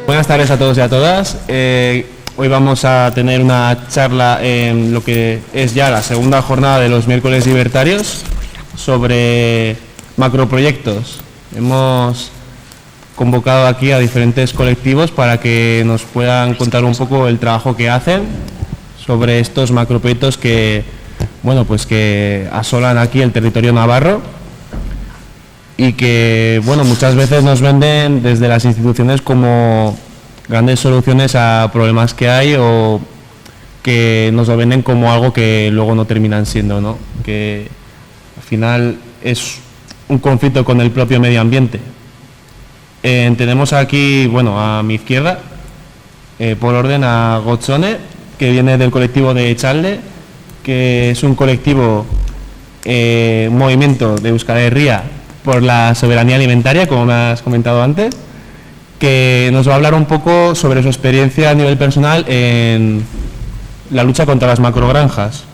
Buenas tardes a todos y a todas. Hoy vamos a tener una charla en lo que es ya la segunda jornada de los miércoles libertarios sobre macroproyectos. Hemos convocado aquí a diferentes colectivos para que nos puedan contar un poco el trabajo que hacen sobre estos macroproyectos que, bueno, pues que asolan aquí el territorio navarro y que, bueno, muchas veces nos venden desde las instituciones como grandes soluciones a problemas que hay, o que nos lo venden como algo que luego no terminan siendo, ¿no? Que al final es un conflicto con el propio medio ambiente. Tenemos aquí, bueno, a mi izquierda, por orden, a Gotzone, que viene del colectivo de Echalde, que es un colectivo, un movimiento de Euskal Herria por la soberanía alimentaria, como me has comentado antes, que nos va a hablar un poco sobre su experiencia a nivel personal en la lucha contra las macrogranjas,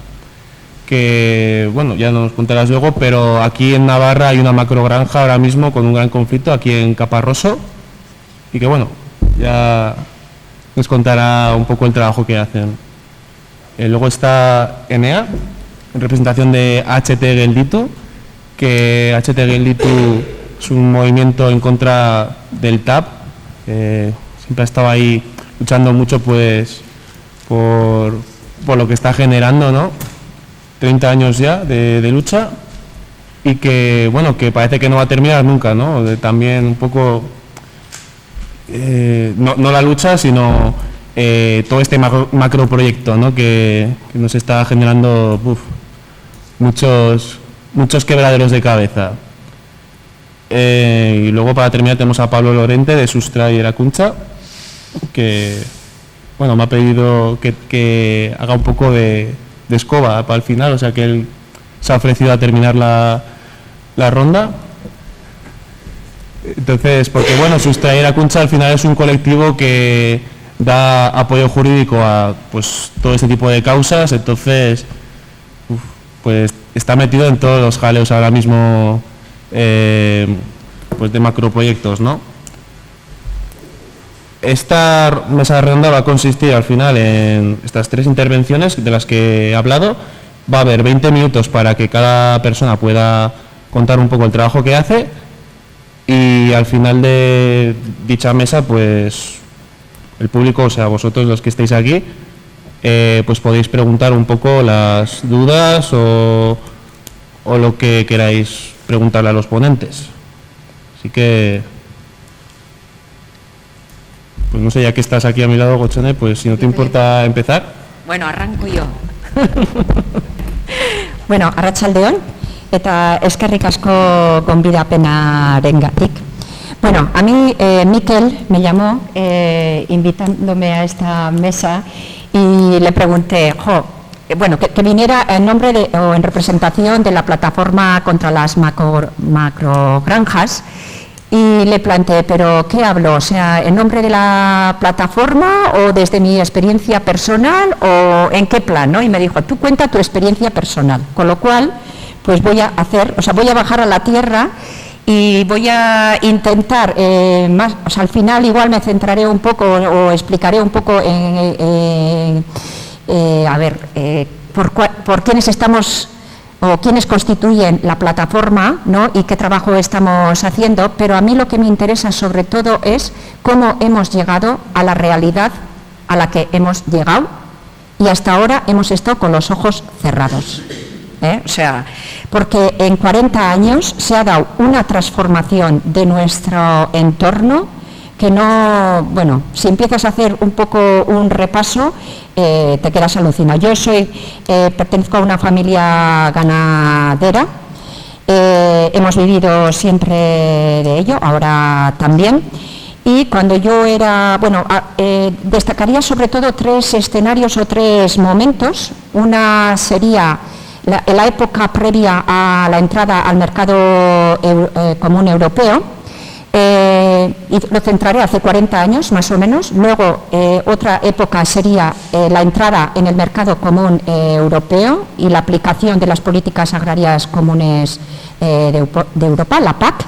que, bueno, ya nos contarás luego, pero aquí en Navarra hay una macrogranja ahora mismo con un gran conflicto aquí en Caparroso, y que, bueno, ya nos contará un poco el trabajo que hacen. Luego está Enea, en representación de HT Gelditu, que HT Gelditu es un movimiento en contra del TAP, siempre ha estado ahí luchando mucho, pues, por lo que está generando, ¿no? 30 años ya de lucha, y que, bueno, que parece que no va a terminar nunca, ¿no? También un poco, no la lucha, sino todo este macroproyecto, ¿no? Que nos está generando muchos quebraderos de cabeza. Y luego, para terminar, tenemos a Pablo Lorente de Sustrai Erakuntza, que, bueno, me ha pedido que haga un poco de escoba para el final, o sea que él se ha ofrecido a terminar la ronda. Entonces, porque, bueno, Sustrai Erakuntza al final es un colectivo que da apoyo jurídico a, pues, todo este tipo de causas, entonces, pues está metido en todos los jaleos ahora mismo, pues de macroproyectos, ¿no? Esta mesa redonda va a consistir al final en estas 3 intervenciones de las que he hablado. Va a haber 20 minutos para que cada persona pueda contar un poco el trabajo que hace, y al final de dicha mesa, pues el público, o sea, vosotros los que estáis aquí, pues podéis preguntar un poco las dudas o lo que queráis preguntarle a los ponentes. Así que, pues no sé, ya que estás aquí a mi lado, Gotzone, pues si no te importa empezar. Bueno, arranco yo. Bueno, arratsaldeon, eta eskerrik asko gonbidapenarengatik. Bueno, a mí Miquel me llamó invitándome a esta mesa, y le pregunté, bueno, que viniera en nombre de, o en representación de la plataforma contra las macrogranjas, y le planteé, ¿pero qué hablo? O sea, ¿en nombre de la plataforma o desde mi experiencia personal o en qué plan, ¿no? Y me dijo, tú cuenta tu experiencia personal, con lo cual, pues voy a bajar a la tierra y voy a intentar, o sea, al final igual me centraré un poco o explicaré un poco por quiénes estamos o quiénes constituyen la plataforma, ¿no? Y qué trabajo estamos haciendo, pero a mí lo que me interesa sobre todo es cómo hemos llegado a la realidad a la que hemos llegado, y hasta ahora hemos estado con los ojos cerrados. O sea, porque en 40 años se ha dado una transformación de nuestro entorno que no, bueno, si empiezas a hacer un poco un repaso, te quedas alucinado. Yo pertenezco a una familia ganadera, hemos vivido siempre de ello, ahora también. Y cuando yo era, bueno, destacaría sobre todo 3 escenarios o 3 momentos. Una sería la época previa a la entrada al mercado común europeo. y lo centraré hace 40 años más o menos. Luego otra época sería la entrada en el mercado común europeo y la aplicación de las políticas agrarias comunes de Europa, la PAC,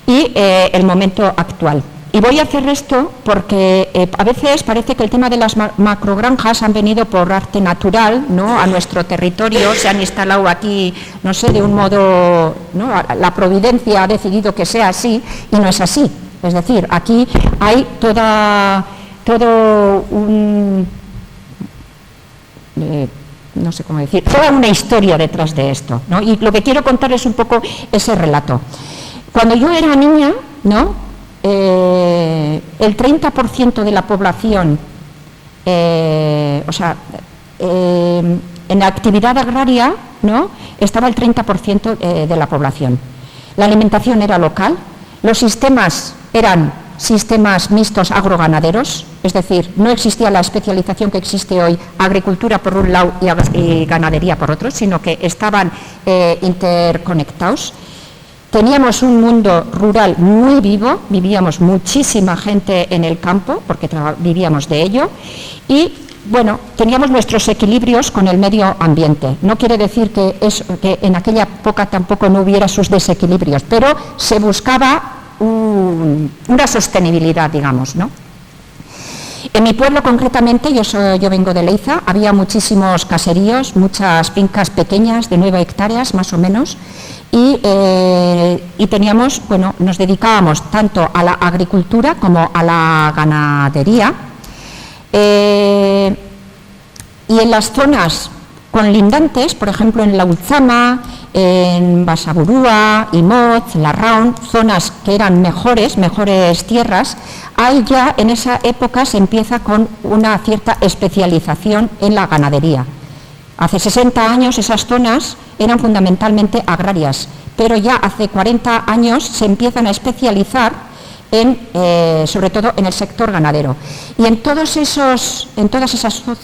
y el momento actual. Y voy a hacer esto porque a veces parece que el tema de las macrogranjas han venido por arte natural, ¿no?, a nuestro territorio, se han instalado aquí, no sé, de un modo, ¿no?, la providencia ha decidido que sea así, y no es así. Es decir, aquí hay no sé cómo decir, toda una historia detrás de esto, ¿no? Y lo que quiero contar es un poco ese relato. Cuando yo era niña, ¿no?, el 30% de la población, en la actividad agraria, ¿no?, estaba el 30% de la población. La alimentación era local, los sistemas eran sistemas mixtos agroganaderos, es decir, no existía la especialización que existe hoy, agricultura por un lado y ganadería por otro, sino que estaban interconectados. Teníamos un mundo rural muy vivo, vivíamos muchísima gente en el campo, porque vivíamos de ello, y bueno, teníamos nuestros equilibrios con el medio ambiente. No quiere decir que en aquella época tampoco no hubiera sus desequilibrios, pero se buscaba una sostenibilidad, digamos, ¿no? En mi pueblo concretamente, yo vengo de Leiza, había muchísimos caseríos, muchas fincas pequeñas de 9 hectáreas más o menos, y teníamos, bueno, nos dedicábamos tanto a la agricultura como a la ganadería, y en las zonas conlindantes, por ejemplo en La Ultzama, en Basaburúa, Imotz, Larraun, zonas que eran mejores tierras, ahí ya en esa época se empieza con una cierta especialización en la ganadería. Hace 60 años esas zonas eran fundamentalmente agrarias, pero ya hace 40 años se empiezan a especializar sobre todo en el sector ganadero. Y en todas esas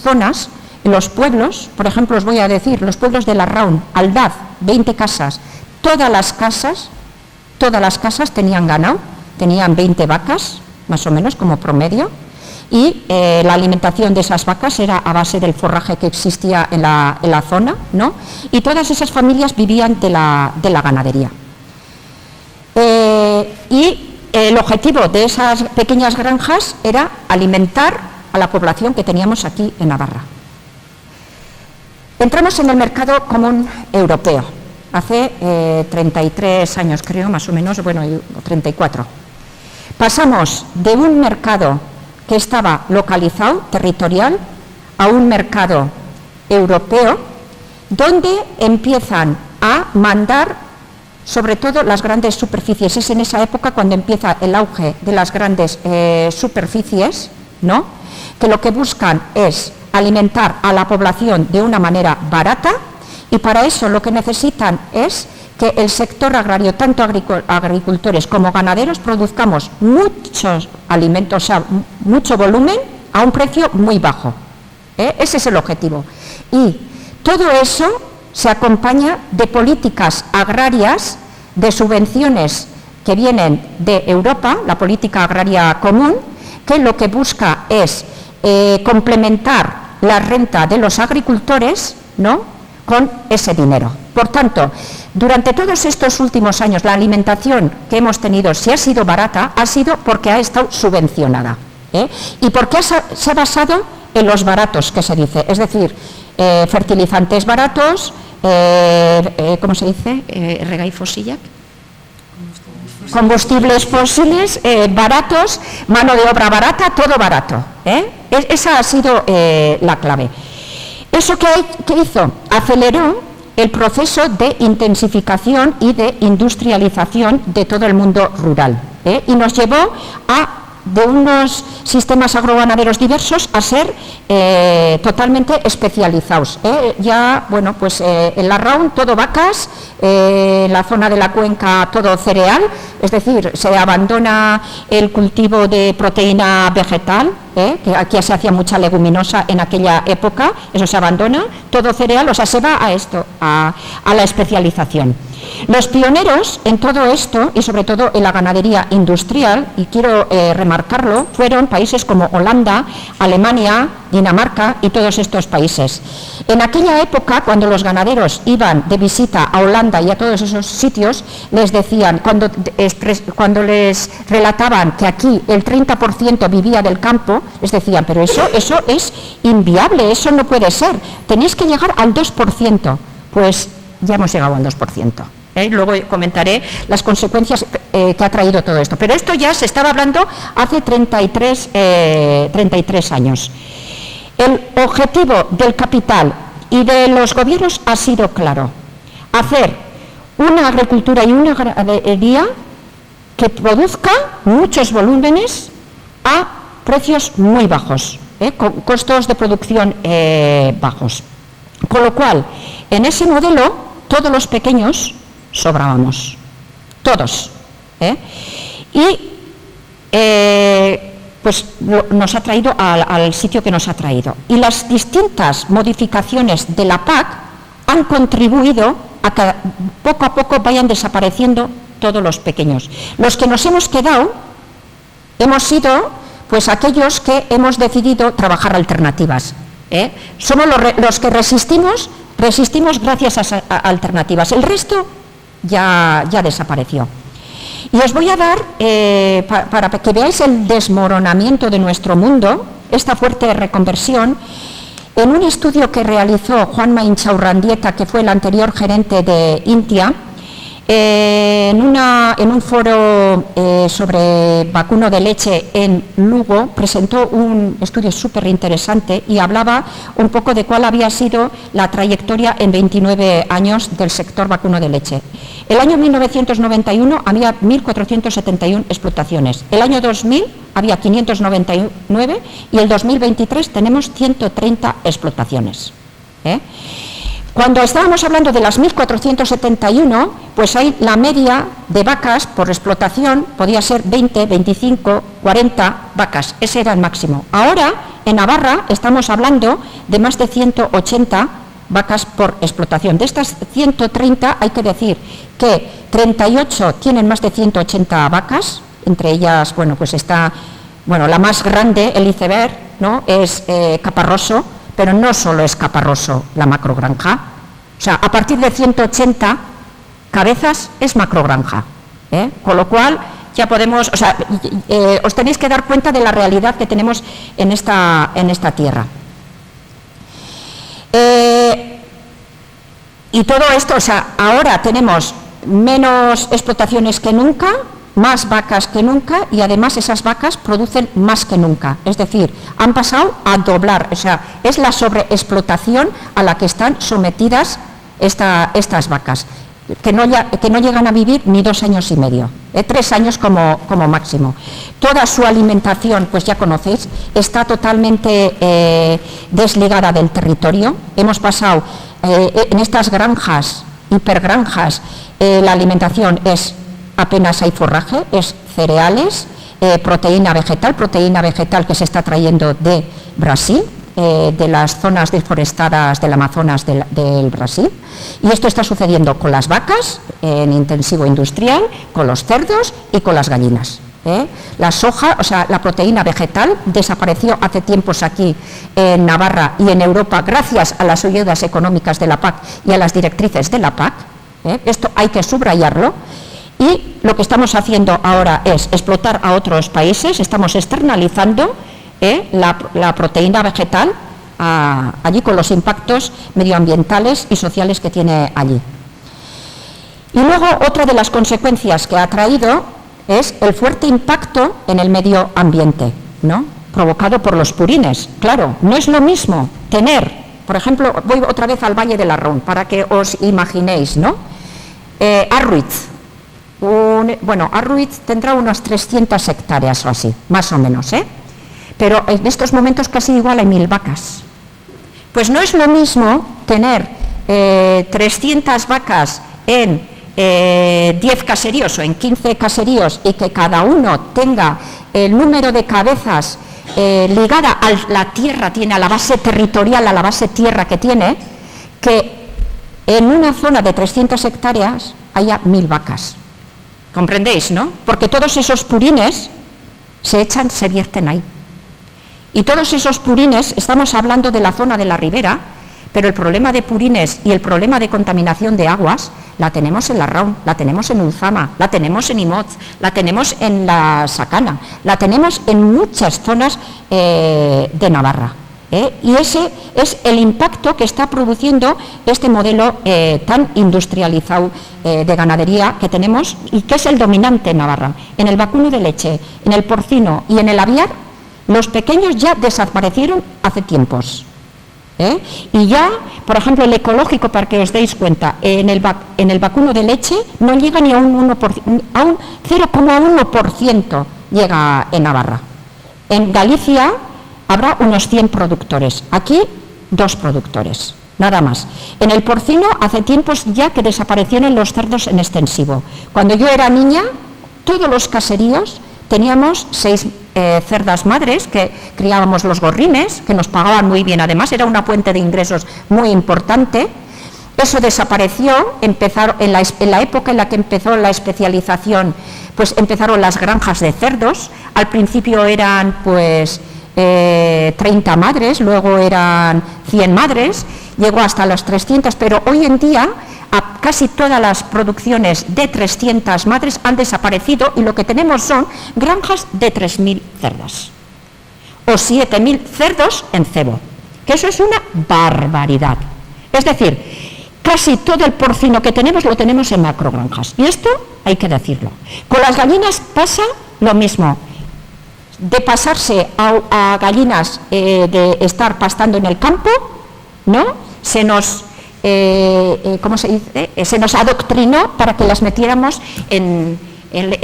zonas, en los pueblos, por ejemplo, os voy a decir, los pueblos de Larraun, Aldaz, 20 casas, todas las casas tenían ganado, tenían 20 vacas, más o menos como promedio, y la alimentación de esas vacas era a base del forraje que existía en la zona, ¿no? Y todas esas familias vivían de la ganadería. Y el objetivo de esas pequeñas granjas era alimentar a la población que teníamos aquí en Navarra. Entramos en el mercado común europeo, hace 33 años creo, más o menos, bueno, 34. Pasamos de un mercado que estaba localizado, territorial, a un mercado europeo, donde empiezan a mandar sobre todo las grandes superficies. Es en esa época cuando empieza el auge de las grandes superficies, ¿no?, que lo que buscan es alimentar a la población de una manera barata, y para eso lo que necesitan es que el sector agrario, tanto agricultores como ganaderos, produzcamos muchos alimentos, o sea, mucho volumen a un precio muy bajo. Ese es el objetivo. Y todo eso se acompaña de políticas agrarias, de subvenciones que vienen de Europa, la política agraria común, que lo que busca es complementar la renta de los agricultores, ¿no?, con ese dinero. Por tanto, durante todos estos últimos años, la alimentación que hemos tenido, si ha sido barata, ha sido porque ha estado subvencionada, y porque se ha basado en los baratos, que se dice, es decir, fertilizantes baratos, ¿cómo se dice? Regai fosillac. Combustibles fósiles baratos, mano de obra barata, todo barato. Esa ha sido la clave. ¿Eso qué hizo? Aceleró el proceso de intensificación y de industrialización de todo el mundo rural, y nos llevó de unos sistemas agroganaderos diversos a ser totalmente especializados. Ya, bueno, pues en Larraun todo vacas, en la zona de la cuenca todo cereal, es decir, se abandona el cultivo de proteína vegetal, que aquí se hacía mucha leguminosa en aquella época, eso se abandona, todo cereal, o sea, se va a esto, a la especialización. Los pioneros en todo esto, y sobre todo en la ganadería industrial, y quiero remarcarlo, fueron países como Holanda, Alemania, Dinamarca y todos estos países. En aquella época, cuando los ganaderos iban de visita a Holanda y a todos esos sitios, les decían, cuando les relataban que aquí el 30% vivía del campo, les decían, pero eso es inviable, eso no puede ser, tenéis que llegar al 2%. Pues ya hemos llegado al 2%. Luego comentaré las consecuencias que ha traído todo esto. Pero esto ya se estaba hablando hace 33 años. El objetivo del capital y de los gobiernos ha sido claro: hacer una agricultura y una ganadería que produzca muchos volúmenes a precios muy bajos, con costos de producción bajos. Con lo cual, en ese modelo, todos los pequeños sobrábamos, todos. Y pues nos ha traído al sitio que nos ha traído. Y las distintas modificaciones de la PAC han contribuido a que poco a poco vayan desapareciendo todos los pequeños. Los que nos hemos quedado hemos sido pues aquellos que hemos decidido trabajar alternativas. Somos los que resistimos gracias a alternativas. El resto ya desapareció. Y os voy a dar, para que veáis el desmoronamiento de nuestro mundo, esta fuerte reconversión, en un estudio que realizó Juanma Inchaurrandieta, que fue el anterior gerente de Intia, en un foro sobre vacuno de leche en Lugo, presentó un estudio súper interesante y hablaba un poco de cuál había sido la trayectoria en 29 años del sector vacuno de leche. El año 1991 había 1.471 explotaciones, el año 2000 había 599 y el 2023 tenemos 130 explotaciones. Cuando estábamos hablando de las 1.471, pues ahí la media de vacas por explotación podía ser 20, 25, 40 vacas, ese era el máximo. Ahora, en Navarra, estamos hablando de más de 180 vacas por explotación. De estas 130, hay que decir que 38 tienen más de 180 vacas, entre ellas, bueno, pues está, la más grande, el iceberg, ¿no?, es Caparroso, pero no solo es Caparroso la macrogranja, o sea, a partir de 180 cabezas es macrogranja, con lo cual ya podemos, os tenéis que dar cuenta de la realidad que tenemos en esta tierra. Y todo esto, ahora tenemos menos explotaciones que nunca, más vacas que nunca y además esas vacas producen más que nunca. Es decir, han pasado a doblar, es la sobreexplotación a la que están sometidas estas vacas, que no llegan a vivir ni 2 años y medio, 3 años como máximo. Toda su alimentación, pues ya conocéis, está totalmente desligada del territorio. Hemos pasado en estas granjas, hipergranjas, la alimentación es apenas hay forraje, es cereales, proteína vegetal que se está trayendo de Brasil, de las zonas deforestadas del Amazonas del Brasil, y esto está sucediendo con las vacas en intensivo industrial, con los cerdos y con las gallinas. La soja, la proteína vegetal desapareció hace tiempos aquí en Navarra y en Europa gracias a las ayudas económicas de la PAC y a las directrices de la PAC. Esto hay que subrayarlo. Y lo que estamos haciendo ahora es explotar a otros países, estamos externalizando la proteína vegetal allí con los impactos medioambientales y sociales que tiene allí. Y luego otra de las consecuencias que ha traído es el fuerte impacto en el medio ambiente, ¿no?, provocado por los purines. Claro, no es lo mismo tener, por ejemplo, voy otra vez al Valle del Arrón para que os imaginéis, ¿no? Arruiz. Arruiz tendrá unas 300 hectáreas o así, más o menos, pero en estos momentos casi igual hay 1.000 vacas. Pues no es lo mismo tener 300 vacas en 10 caseríos o en 15 caseríos y que cada uno tenga el número de cabezas ligada a la tierra, tiene a la base territorial, a la base tierra que tiene, que en una zona de 300 hectáreas haya 1000 vacas. ¿Comprendéis, no? Porque todos esos purines se echan, se vierten ahí. Y todos esos purines, estamos hablando de la zona de la ribera, pero el problema de purines y el problema de contaminación de aguas la tenemos en Larraun, la tenemos en Ulzama, la tenemos en Imotz, la tenemos en la Sacana, la tenemos en muchas zonas de Navarra. Y ese es el impacto que está produciendo este modelo tan industrializado de ganadería que tenemos y que es el dominante en Navarra. En el vacuno de leche, en el porcino y en el aviar, los pequeños ya desaparecieron hace tiempos. Y ya, por ejemplo, el ecológico, para que os deis cuenta, en el vacuno de leche no llega ni a un 0,1% llega en Navarra. En Galicia habrá unos 100 productores, aquí 2 productores, nada más. En el porcino hace tiempos ya que desaparecieron los cerdos en extensivo. Cuando yo era niña, todos los caseríos teníamos 6 cerdas madres que criábamos los gorrines, que nos pagaban muy bien, además era una fuente de ingresos muy importante. Eso desapareció, empezaron, en la época en la que empezó la especialización, pues empezaron las granjas de cerdos. Al principio eran pues 30 madres, luego eran 100 madres, llegó hasta las 300, pero hoy en día casi todas las producciones de 300 madres han desaparecido y lo que tenemos son granjas de 3.000 cerdas o 7.000 cerdos en cebo, que eso es una barbaridad. Es decir, casi todo el porcino que tenemos lo tenemos en macrogranjas y esto hay que decirlo. Con las gallinas pasa lo mismo. De pasarse a gallinas de estar pastando en el campo, ¿no? Se nos ¿cómo se dice? Se nos adoctrinó para que las metiéramos en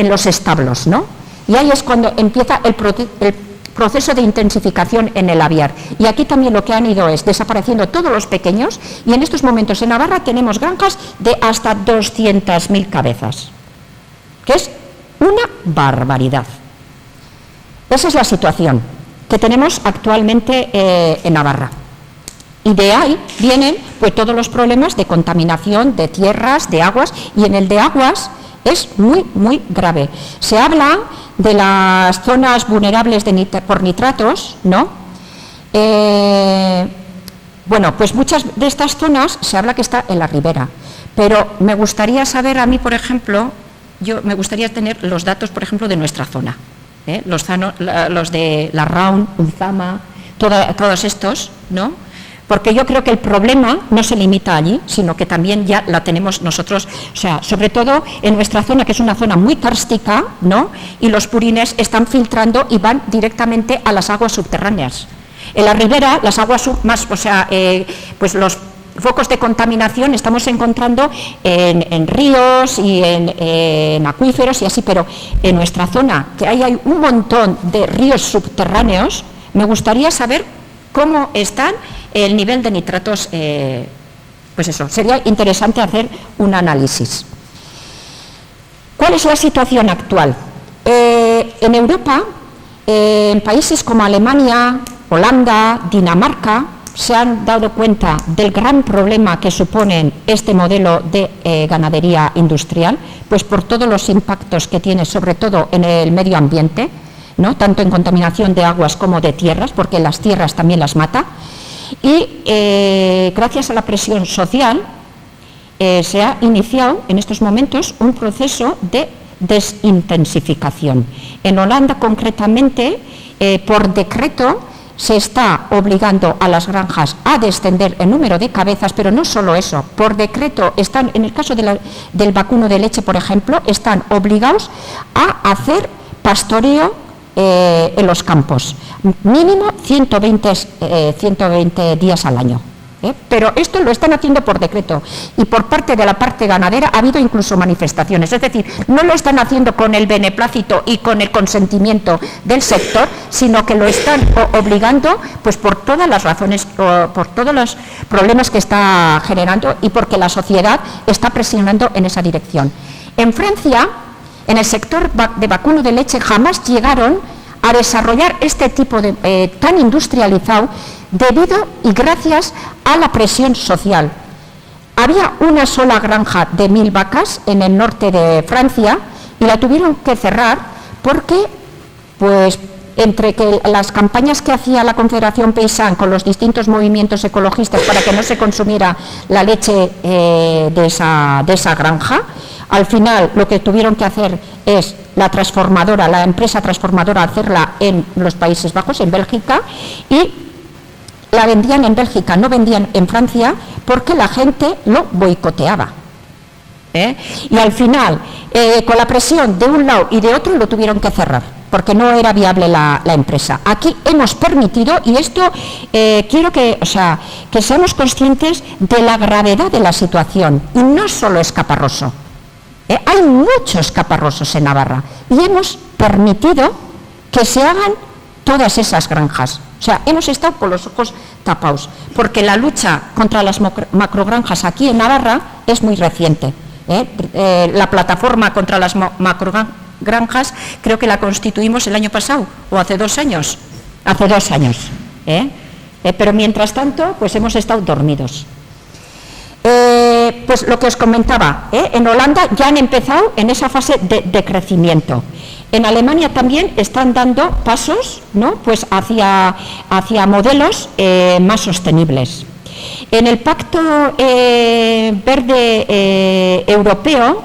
los establos, ¿no? Y ahí es cuando empieza el proceso de intensificación en el aviar. Y aquí también lo que han ido es desapareciendo todos los pequeños y en estos momentos en Navarra tenemos granjas de hasta 200.000 cabezas, que es una barbaridad. Esa es la situación que tenemos actualmente en Navarra. Y de ahí vienen pues todos los problemas de contaminación de tierras, de aguas, y en el de aguas es muy, muy grave. Se habla de las zonas vulnerables por nitratos, ¿no? Bueno, pues muchas de estas zonas se habla que está en la ribera, pero me gustaría saber a mí, por ejemplo, me gustaría tener los datos, por ejemplo, de nuestra zona, los de Larraun, Ulzama, todos estos, ¿no? Porque yo creo que el problema no se limita allí, sino que también ya la tenemos nosotros, o sea, sobre todo en nuestra zona, que es una zona muy kárstica, ¿no? Y los purines están filtrando y van directamente a las aguas subterráneas. En la ribera, las aguas pues los focos de contaminación estamos encontrando en ríos y en acuíferos y así, pero en nuestra zona, que hay un montón de ríos subterráneos, me gustaría saber cómo están el nivel de nitratos, pues eso, sería interesante hacer un análisis. ¿Cuál es la situación actual? En Europa, en países como Alemania, Holanda, Dinamarca, se han dado cuenta del gran problema que supone este modelo de ganadería industrial, pues por todos los impactos que tiene, sobre todo en el medio ambiente, ¿no? Tanto en contaminación de aguas como de tierras, porque las tierras también las mata. Y gracias a la presión social se ha iniciado en estos momentos un proceso de desintensificación. En Holanda, concretamente, por decreto, se está obligando a las granjas a descender el número de cabezas, pero no solo eso, por decreto están, en el caso del vacuno de leche, por ejemplo, están obligados a hacer pastoreo en los campos, mínimo 120 días al año. Pero esto lo están haciendo por decreto y por parte de la parte ganadera ha habido incluso manifestaciones, es decir, no lo están haciendo con el beneplácito y con el consentimiento del sector, sino que lo están obligando pues por todas las razones, por todos los problemas que está generando y porque la sociedad está presionando en esa dirección. En Francia, en el sector de vacuno de leche jamás llegaron a desarrollar este tipo de tan industrializado debido y gracias a la presión social. Había una sola granja de 1000 vacas en el norte de Francia y la tuvieron que cerrar porque, pues, entre que las campañas que hacía la Confederación Paysanne con los distintos movimientos ecologistas para que no se consumiera la leche de esa granja, al final lo que tuvieron que hacer es la empresa transformadora, hacerla en los Países Bajos, en Bélgica, y la vendían en Bélgica, no vendían en Francia, porque la gente lo boicoteaba. Y al final, con la presión de un lado y de otro, lo tuvieron que cerrar, porque no era viable la empresa. Aquí hemos permitido, y esto quiero que seamos conscientes de la gravedad de la situación, y no solo es Caparroso. Hay muchos caparrosos en Navarra, y hemos permitido que se hagan todas esas granjas. O sea, hemos estado con los ojos tapados, porque la lucha contra las macrogranjas aquí en Navarra es muy reciente. La plataforma contra las macrogranjas creo que la constituimos el año pasado, o hace 2 años. Hace 2 años. Pero mientras tanto, pues hemos estado dormidos. Pues lo que os comentaba, en Holanda ya han empezado en esa fase de crecimiento. En Alemania también están dando pasos, ¿no?, pues hacia modelos más sostenibles. En el Pacto Verde Europeo,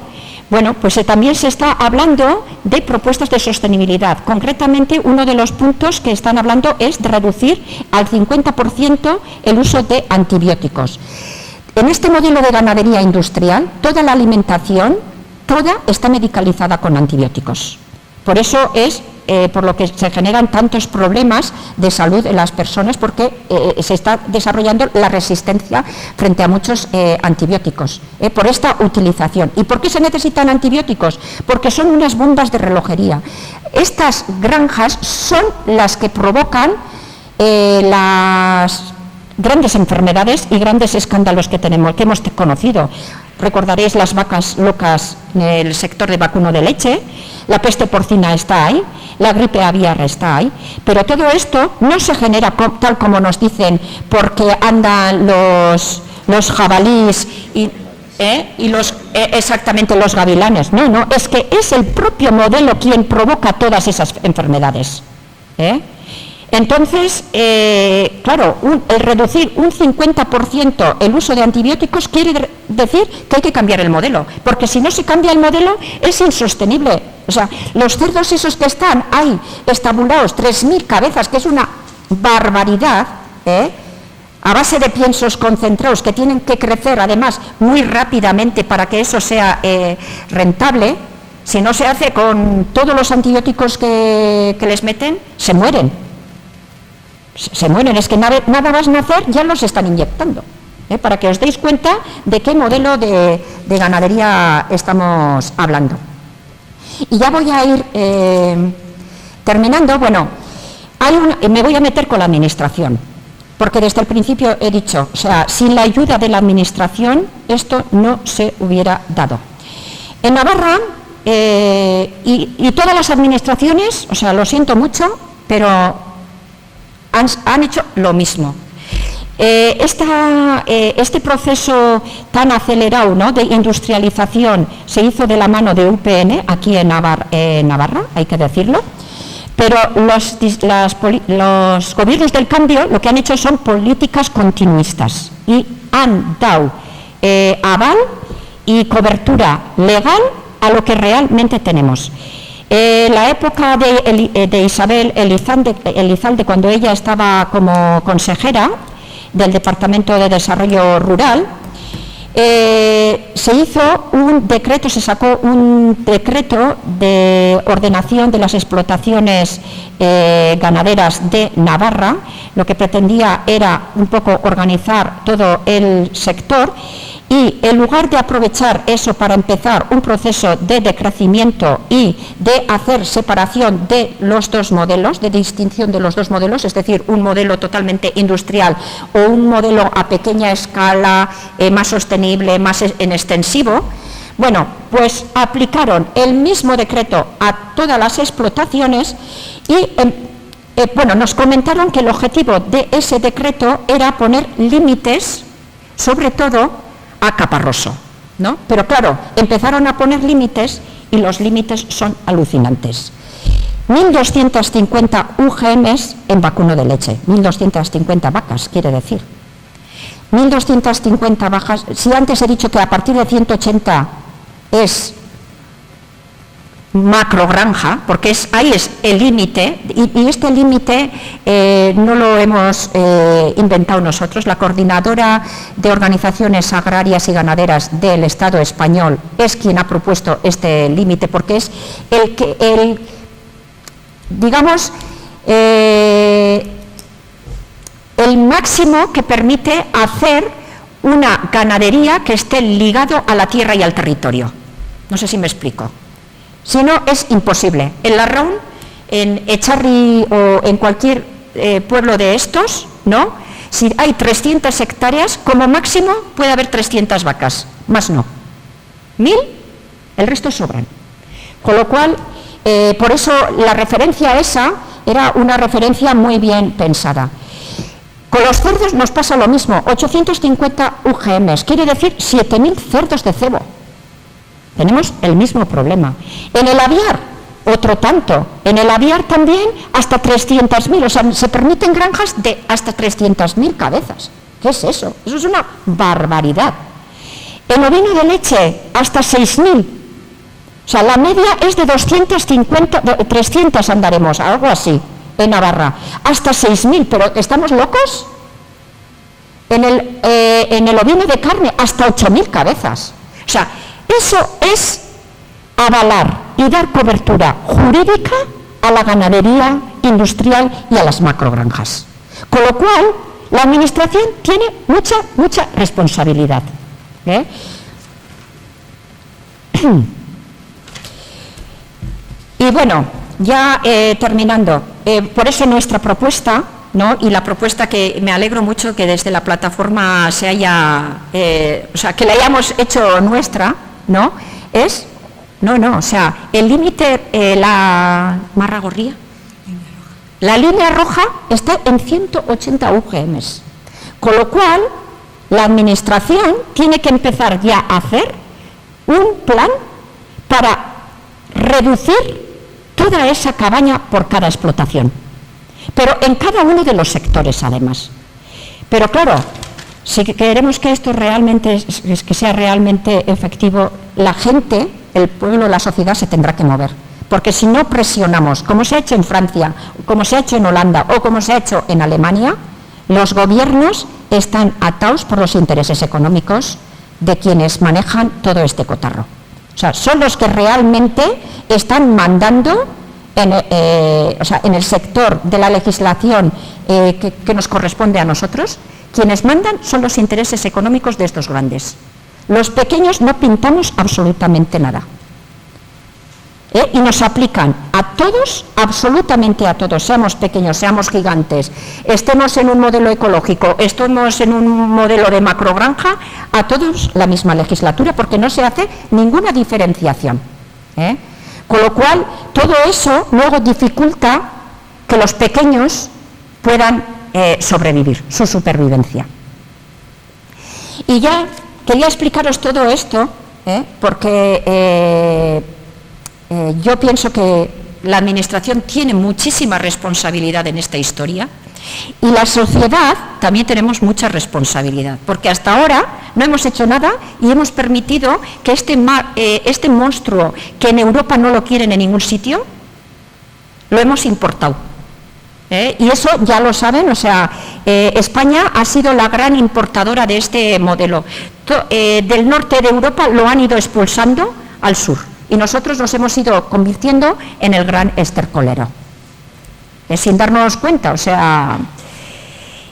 bueno, pues también se está hablando de propuestas de sostenibilidad. Concretamente, uno de los puntos que están hablando es de reducir al 50% el uso de antibióticos. En este modelo de ganadería industrial, toda la alimentación, toda está medicalizada con antibióticos. Por eso es por lo que se generan tantos problemas de salud en las personas, porque se está desarrollando la resistencia frente a muchos antibióticos, por esta utilización. ¿Y por qué se necesitan antibióticos? Porque son unas bombas de relojería. Estas granjas son las que provocan las grandes enfermedades y grandes escándalos que hemos conocido. Recordaréis las vacas locas en el sector de vacuno de leche, la peste porcina está ahí, la gripe aviar está ahí, pero todo esto no se genera tal como nos dicen porque andan los jabalíes y exactamente los gavilanes. No, es que es el propio modelo quien provoca todas esas enfermedades. Entonces, claro, el reducir un 50% el uso de antibióticos quiere decir que hay que cambiar el modelo, porque si no se cambia el modelo es insostenible. O sea, los cerdos esos que están ahí estabulados, 3.000 cabezas, que es una barbaridad, a base de piensos concentrados que tienen que crecer además muy rápidamente para que eso sea rentable. Si no se hace con todos los antibióticos que les meten, se mueren. Es que nada más nacer ya los están inyectando, para que os deis cuenta de qué modelo de ganadería estamos hablando. Y ya voy a ir terminando. Bueno, me voy a meter con la administración, porque desde el principio he dicho, o sea, sin la ayuda de la administración esto no se hubiera dado. En Navarra, y todas las administraciones, o sea, lo siento mucho, pero han hecho lo mismo. Este proceso tan acelerado, ¿no?, de industrialización se hizo de la mano de UPN aquí en Navarra, hay que decirlo, pero los gobiernos del cambio lo que han hecho son políticas continuistas y han dado aval y cobertura legal a lo que realmente tenemos. La época de Isabel Elizalde, cuando ella estaba como consejera del Departamento de Desarrollo Rural, se sacó un decreto de ordenación de las explotaciones ganaderas de Navarra. Lo que pretendía era un poco organizar todo el sector. Y en lugar de aprovechar eso para empezar un proceso de decrecimiento y de hacer separación de los dos modelos, de distinción de los dos modelos, es decir, un modelo totalmente industrial o un modelo a pequeña escala, más sostenible, más en extensivo, bueno, pues aplicaron el mismo decreto a todas las explotaciones y nos comentaron que el objetivo de ese decreto era poner límites, sobre todo caparroso, ¿no? Pero claro, empezaron a poner límites y los límites son alucinantes. 1.250 UGMs en vacuno de leche, 1.250 vacas, quiere decir. 1.250 vacas, si antes he dicho que a partir de 180 es macrogranja, porque ahí es el límite, y este límite no lo hemos inventado nosotros. La Coordinadora de Organizaciones Agrarias y Ganaderas del Estado español es quien ha propuesto este límite, porque es digamos, el máximo que permite hacer una ganadería que esté ligado a la tierra y al territorio. No sé si me explico. Si no, es imposible. En Larraún, en Echarri o en cualquier pueblo de estos, ¿no? Si hay 300 hectáreas, como máximo puede haber 300 vacas, más no. 1.000, el resto sobran. Con lo cual, por eso la referencia esa era una referencia muy bien pensada. Con los cerdos nos pasa lo mismo, 850 UGMs, quiere decir 7.000 cerdos de cebo. Tenemos el mismo problema. En el aviar, otro tanto. En el aviar también hasta 300.000, o sea, se permiten granjas de hasta 300.000 cabezas. ¿Qué es eso? Eso es una barbaridad. En ovino de leche, hasta 6.000. O sea, la media es de 250, 300 andaremos, algo así, en Navarra. Hasta 6.000, pero ¿estamos locos? En el ovino de carne, hasta 8.000 cabezas. O sea, eso es avalar y dar cobertura jurídica a la ganadería industrial y a las macrogranjas. Con lo cual, la Administración tiene mucha responsabilidad. Y bueno, ya terminando, por eso nuestra propuesta, ¿no? Y la propuesta que me alegro mucho que desde la plataforma se haya, o sea, que la hayamos hecho nuestra, ¿no? Es, o sea, el límite, la marragorría, la línea roja está en 180 UGMs, con lo cual la Administración tiene que empezar ya a hacer un plan para reducir toda esa cabaña por cada explotación, pero en cada uno de los sectores además. Pero claro, si queremos que esto realmente que sea realmente efectivo, la gente, el pueblo, la sociedad se tendrá que mover, porque si no presionamos, como se ha hecho en Francia, como se ha hecho en Holanda o como se ha hecho en Alemania, los gobiernos están atados por los intereses económicos de quienes manejan todo este cotarro. O sea, son los que realmente están mandando en el sector de la legislación que nos corresponde a nosotros. Quienes mandan son los intereses económicos de estos grandes. Los pequeños no pintamos absolutamente nada. Y nos aplican a todos, absolutamente a todos, seamos pequeños, seamos gigantes, estemos en un modelo ecológico, estemos en un modelo de macrogranja, a todos la misma legislatura, porque no se hace ninguna diferenciación. Con lo cual, todo eso luego dificulta que los pequeños puedan sobrevivir, su supervivencia. Y ya quería explicaros todo esto, porque yo pienso que la Administración tiene muchísima responsabilidad en esta historia y la sociedad también tenemos mucha responsabilidad, porque hasta ahora no hemos hecho nada y hemos permitido que este monstruo que en Europa no lo quieren en ningún sitio, lo hemos importado. Y eso ya lo saben, o sea, España ha sido la gran importadora de este modelo. Del norte de Europa lo han ido expulsando al sur. Y nosotros nos hemos ido convirtiendo en el gran estercolero, sin darnos cuenta, o sea,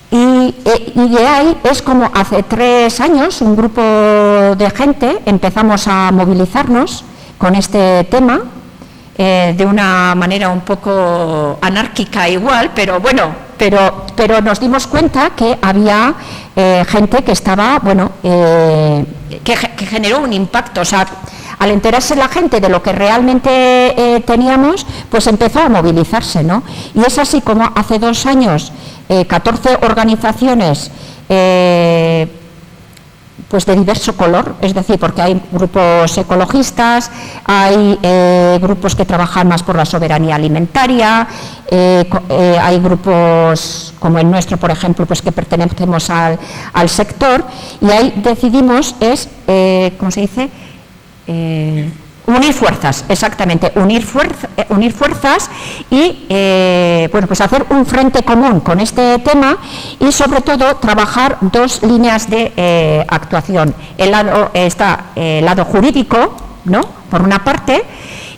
y de ahí es como hace 3 años un grupo de gente empezamos a movilizarnos con este tema, de una manera un poco anárquica igual, pero bueno, pero nos dimos cuenta que había gente que estaba, bueno, que generó un impacto, o sea, al enterarse la gente de lo que realmente teníamos, pues empezó a movilizarse, ¿no? Y es así como hace 2 años 14 organizaciones pues de diverso color, es decir, porque hay grupos ecologistas, hay grupos que trabajan más por la soberanía alimentaria, hay grupos como el nuestro, por ejemplo, pues que pertenecemos al sector, y ahí decidimos ¿cómo se dice?, unir fuerzas, exactamente, unir fuerzas y bueno, pues hacer un frente común con este tema y sobre todo trabajar dos líneas de actuación. Está el lado jurídico, ¿no?, por una parte,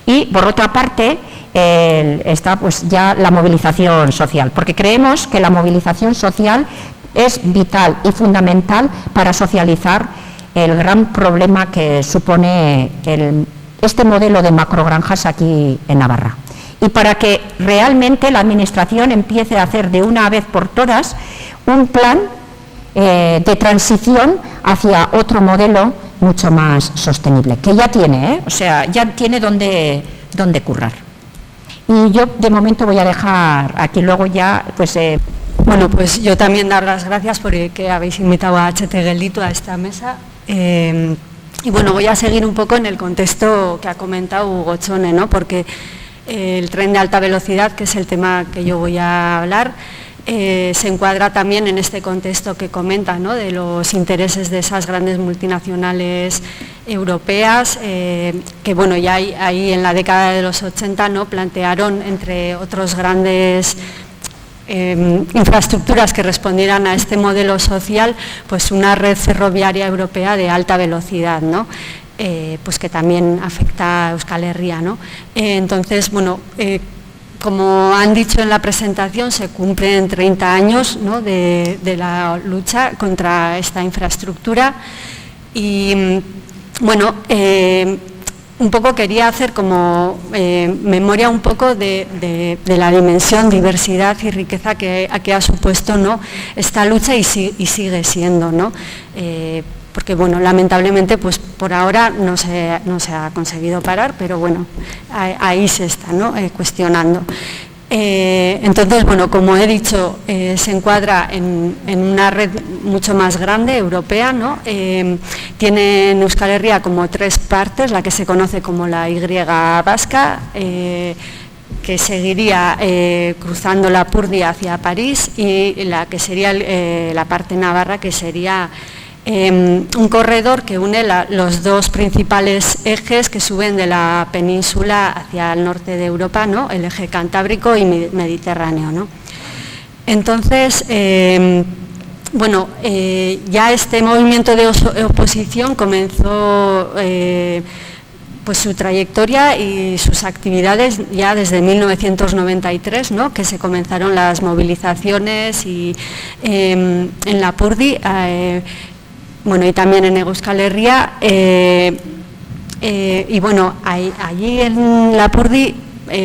y por otra parte está pues ya la movilización social, porque creemos que la movilización social es vital y fundamental para socializar el gran problema que supone este modelo de macrogranjas aquí en Navarra. Y para que realmente la Administración empiece a hacer de una vez por todas un plan de transición hacia otro modelo mucho más sostenible, que ya tiene, o sea, ya tiene donde currar. Y yo de momento voy a dejar aquí, luego ya pues... Bueno, pues yo también dar las gracias porque habéis invitado a HT Gelditu a esta mesa. Y bueno, voy a seguir un poco en el contexto que ha comentado Hugo Chone, ¿no?, porque el tren de alta velocidad, que es el tema que yo voy a hablar, se encuadra también en este contexto que comenta, ¿no?, de los intereses de esas grandes multinacionales europeas, que bueno, ya ahí en la década de los 80, ¿no?, plantearon, entre otros grandes infraestructuras que respondieran a este modelo social, pues una red ferroviaria europea de alta velocidad, ¿no?, pues que también afecta a Euskal Herria, ¿no? Entonces, bueno, como han dicho en la presentación, se cumplen 30 años, ¿no?, de la lucha contra esta infraestructura y, bueno, un poco quería hacer como memoria un poco de la dimensión, diversidad y riqueza que ha supuesto, ¿no?, esta lucha y sigue siendo, ¿no? Porque bueno, lamentablemente pues por ahora no se ha conseguido parar, pero bueno, ahí se está, ¿no?, cuestionando. Entonces, bueno, como he dicho, se encuadra en una red mucho más grande, europea, ¿no? Tiene en Euskal Herria como 3 partes, la que se conoce como la Y vasca, que seguiría cruzando la Purdi hacia París, y la que sería la parte navarra, que sería un corredor que une los dos principales ejes que suben de la península hacia el norte de Europa, ¿no?, el eje cantábrico y mediterráneo, ¿no? Entonces, bueno, ya este movimiento de oposición comenzó pues su trayectoria y sus actividades ya desde 1993, ¿no?, que se comenzaron las movilizaciones y en la Purdi, bueno, y también en Euskal Herria, y bueno, allí en la Purdi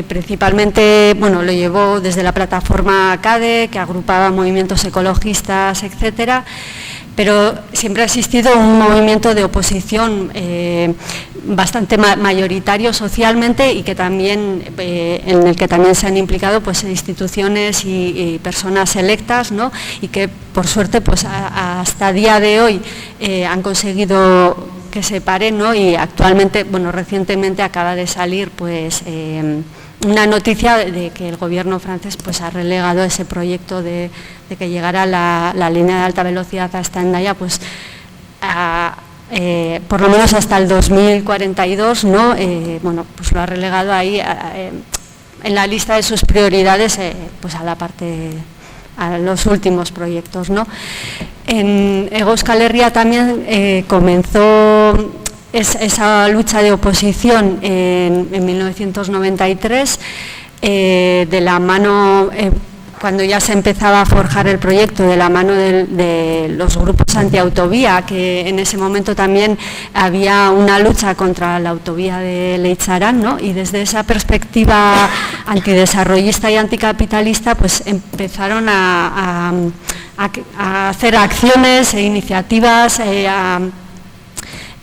principalmente, bueno, lo llevó desde la plataforma CADE, que agrupaba movimientos ecologistas, etcétera, pero siempre ha existido un movimiento de oposición bastante mayoritario socialmente y que también en el que también se han implicado pues instituciones y personas electas, ¿no?, y que por suerte pues hasta día de hoy han conseguido que se pare, ¿no?, y actualmente, bueno, recientemente acaba de salir pues una noticia de que el gobierno francés pues ha relegado ese proyecto de que llegara la línea de alta velocidad hasta Hendaya pues por lo menos hasta el 2042, ¿no? Bueno, pues lo ha relegado ahí en la lista de sus prioridades pues a los últimos proyectos, ¿no? En Euskal Herria también comenzó esa lucha de oposición en 1993, de la mano, cuando ya se empezaba a forjar el proyecto, de la mano de los grupos antiautovía, que en ese momento también había una lucha contra la autovía de Leitzaran, ¿no? Y desde esa perspectiva antidesarrollista y anticapitalista, pues empezaron a hacer acciones e iniciativas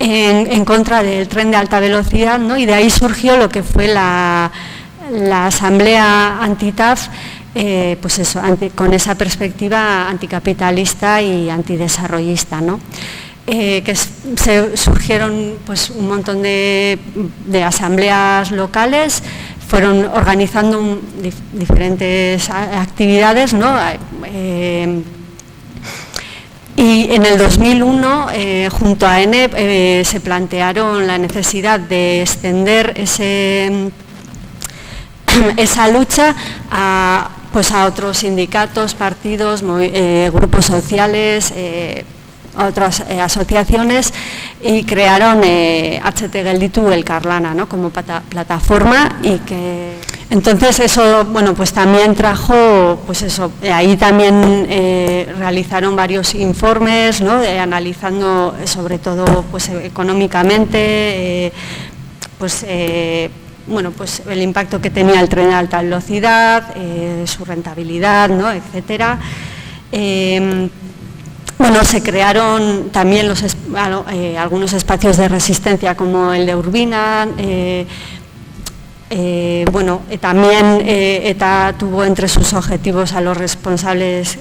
en contra del tren de alta velocidad, ¿no? Y de ahí surgió lo que fue la asamblea anti-TAF, pues eso, con esa perspectiva anticapitalista y antidesarrollista, ¿no? surgieron pues un montón de asambleas locales, fueron organizando diferentes actividades, ¿no? Y en el 2001, junto a ENEP, se plantearon la necesidad de extender esa lucha a otros sindicatos, partidos, grupos sociales, otras asociaciones, y crearon HT Gelditu Elkarlana, ¿no? Como plataforma, y que entonces eso, bueno, pues también trajo, pues eso, ahí también realizaron varios informes, ¿no? Analizando sobre todo pues económicamente, bueno, pues el impacto que tenía el tren de alta velocidad, su rentabilidad, ¿no? Etcétera. Bueno, se crearon también algunos espacios de resistencia como el de Urbina. Bueno, también ETA tuvo entre sus objetivos a los responsables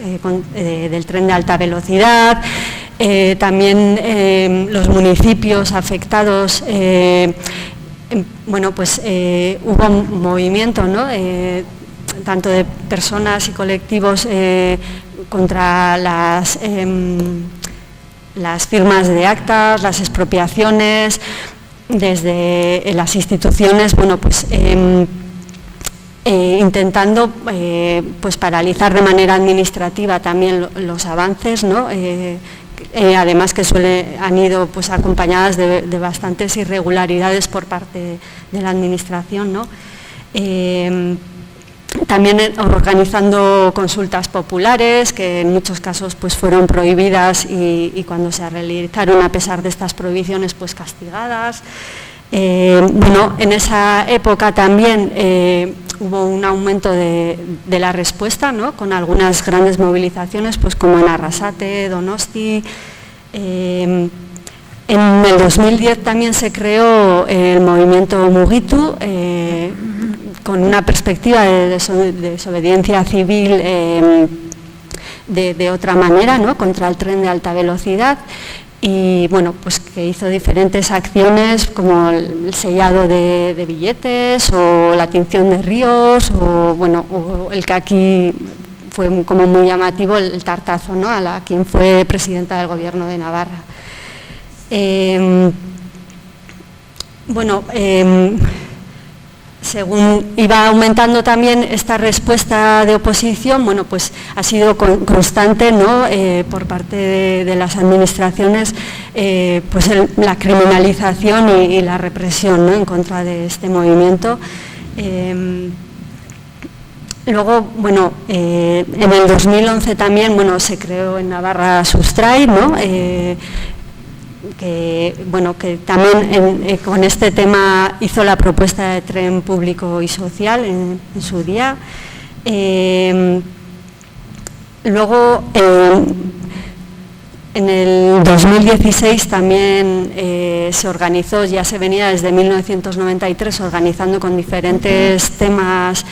del tren de alta velocidad. También los municipios afectados, bueno, pues hubo un movimiento, ¿no? Tanto de personas y colectivos contra las firmas de actas, las expropiaciones, desde las instituciones, bueno, pues intentando pues paralizar de manera administrativa también los avances, ¿no? Además que han ido pues acompañadas de bastantes irregularidades por parte de la administración, ¿no? También organizando consultas populares, que en muchos casos pues fueron prohibidas y cuando se realizaron, a pesar de estas prohibiciones, pues castigadas. Bueno, en esa época también hubo un aumento de la respuesta, ¿no? Con algunas grandes movilizaciones, pues como en Arrasate, Donosti. En el 2010 también se creó el movimiento Mugitu, con una perspectiva de desobediencia civil de otra manera, ¿no? Contra el tren de alta velocidad, y bueno, pues que hizo diferentes acciones como el sellado de billetes o la tinción de ríos, o bueno, o el que aquí fue como muy llamativo, el tartazo, ¿no? A quien fue presidenta del Gobierno de Navarra. Bueno, según iba aumentando también esta respuesta de oposición, bueno, pues ha sido constante, ¿no? Por parte de las administraciones, pues la criminalización y la represión, ¿no? En contra de este movimiento. Luego, bueno, en el 2011 también, bueno, se creó en Navarra Sustrai, ¿no? Que también con este tema hizo la propuesta de tren público y social en su día. Luego, en el 2016 también se organizó, ya se venía desde 1993 organizando con diferentes temas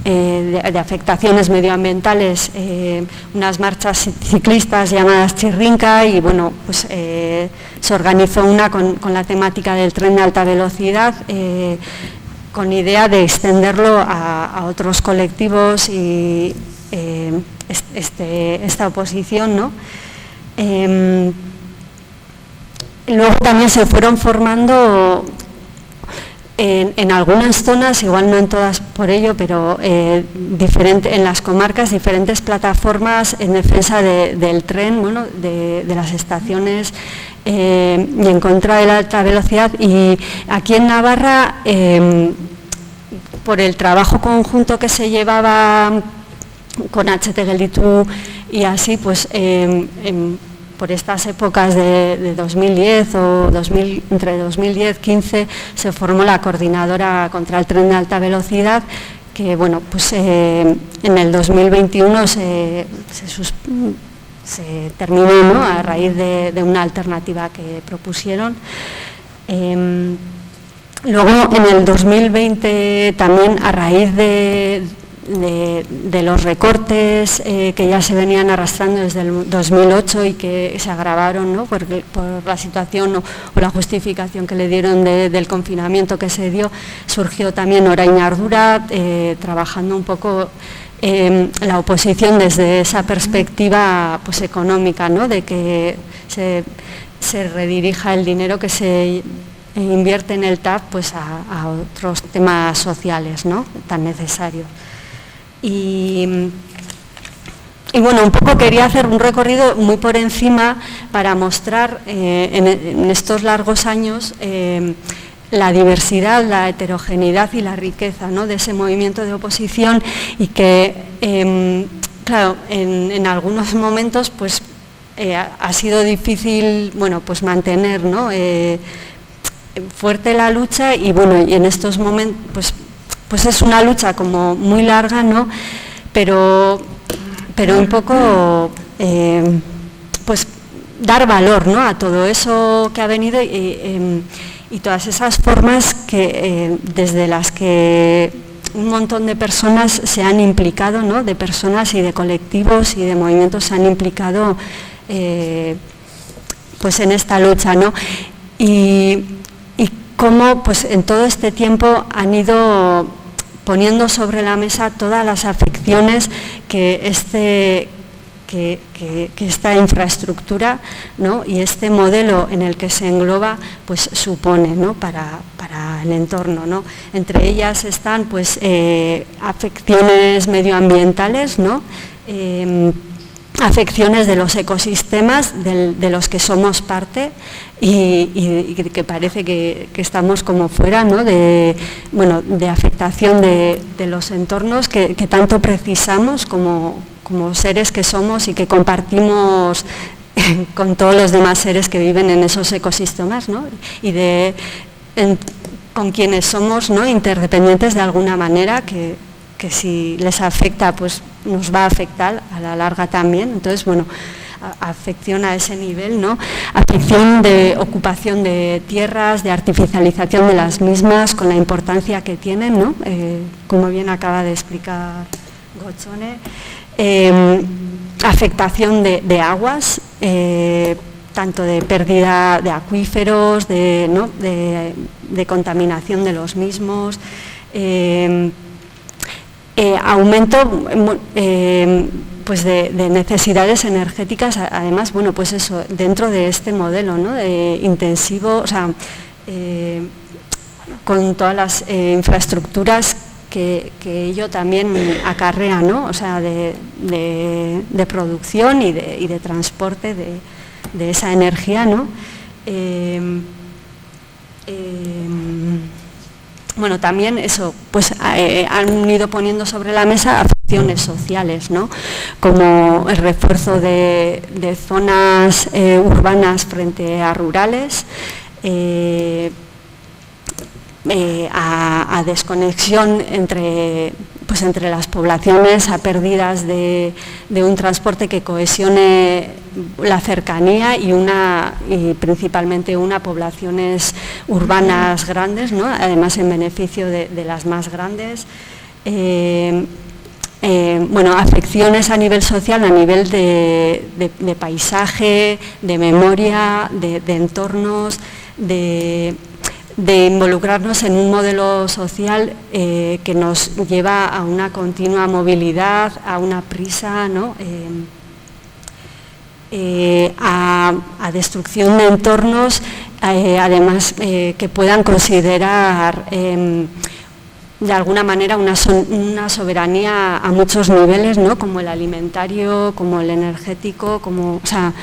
de afectaciones medioambientales, unas marchas ciclistas llamadas Chirrinca, y bueno, pues se organizó una con la temática del tren de alta velocidad, con idea de extenderlo a otros colectivos y esta oposición, ¿no? Luego también se fueron formando en algunas zonas, igual no en todas por ello, pero en las comarcas, diferentes plataformas en defensa del tren, bueno, de las estaciones y en contra de la alta velocidad. Y aquí en Navarra, por el trabajo conjunto que se llevaba con HT Gelditu y así, pues por estas épocas de 2010 o entre 2010 y 2015 se formó la coordinadora contra el tren de alta velocidad, que bueno, pues en el 2021 se terminó, ¿no? A raíz de una alternativa que propusieron. Luego en el 2020 también, a raíz de de los recortes que ya se venían arrastrando desde el 2008 y que se agravaron, ¿no?, por la situación o la justificación que le dieron del confinamiento que se dio. Surgió también Orain Ardura, trabajando un poco la oposición desde esa perspectiva pues económica, ¿no?, de que se redirija el dinero que se invierte en el TAP pues a otros temas sociales, ¿no?, tan necesarios. Y bueno, un poco quería hacer un recorrido muy por encima para mostrar en estos largos años la diversidad, la heterogeneidad y la riqueza, ¿no?, de ese movimiento de oposición, y que, claro, en algunos momentos pues ha sido difícil, bueno, pues mantener, ¿no?, fuerte la lucha, y bueno, y en estos momentos pues es una lucha como muy larga, ¿no?, pero un poco pues dar valor, ¿no?, a todo eso que ha venido y todas esas formas que desde las que un montón de personas se han implicado, ¿no?, de personas y de colectivos y de movimientos se han implicado pues en esta lucha, ¿no? Y cómo pues en todo este tiempo han ido poniendo sobre la mesa todas las afecciones que esta infraestructura, ¿no?, y este modelo en el que se engloba pues supone, ¿no?, para el entorno, ¿no? Entre ellas están pues afecciones medioambientales, ¿no?, afecciones de los ecosistemas de los que somos parte y que parece que estamos como fuera, ¿no?, de afectación de los entornos que tanto precisamos como seres que somos y que compartimos con todos los demás seres que viven en esos ecosistemas, ¿no?, y con quienes somos, ¿no?, interdependientes de alguna manera, que si les afecta pues nos va a afectar a la larga también. Entonces, bueno, afección a ese nivel, ¿no?, afección de ocupación de tierras, de artificialización de las mismas, con la importancia que tienen, ¿no?, como bien acaba de explicar Gotzone, afectación de aguas, tanto de pérdida de acuíferos, de contaminación de los mismos, aumento pues de necesidades energéticas, además, bueno, pues eso, dentro de este modelo, ¿no?, de intensivo, o sea, con todas las infraestructuras que ello también acarrea, ¿no?, o sea, de producción y de transporte de esa energía, ¿no? Bueno, también eso, pues han ido poniendo sobre la mesa afecciones sociales, ¿no?, como el refuerzo de zonas urbanas frente a rurales, a desconexión entre las poblaciones, a pérdidas de un transporte que cohesione la cercanía y principalmente poblaciones urbanas grandes, ¿no?, además en beneficio de las más grandes. Bueno, afecciones a nivel social, a nivel de paisaje, de memoria, de entornos, de involucrarnos en un modelo social que nos lleva a una continua movilidad, a una prisa, ¿no?, a destrucción de entornos, además que puedan considerar de alguna manera una soberanía a muchos niveles, ¿no?, como el alimentario, como el energético, o sea,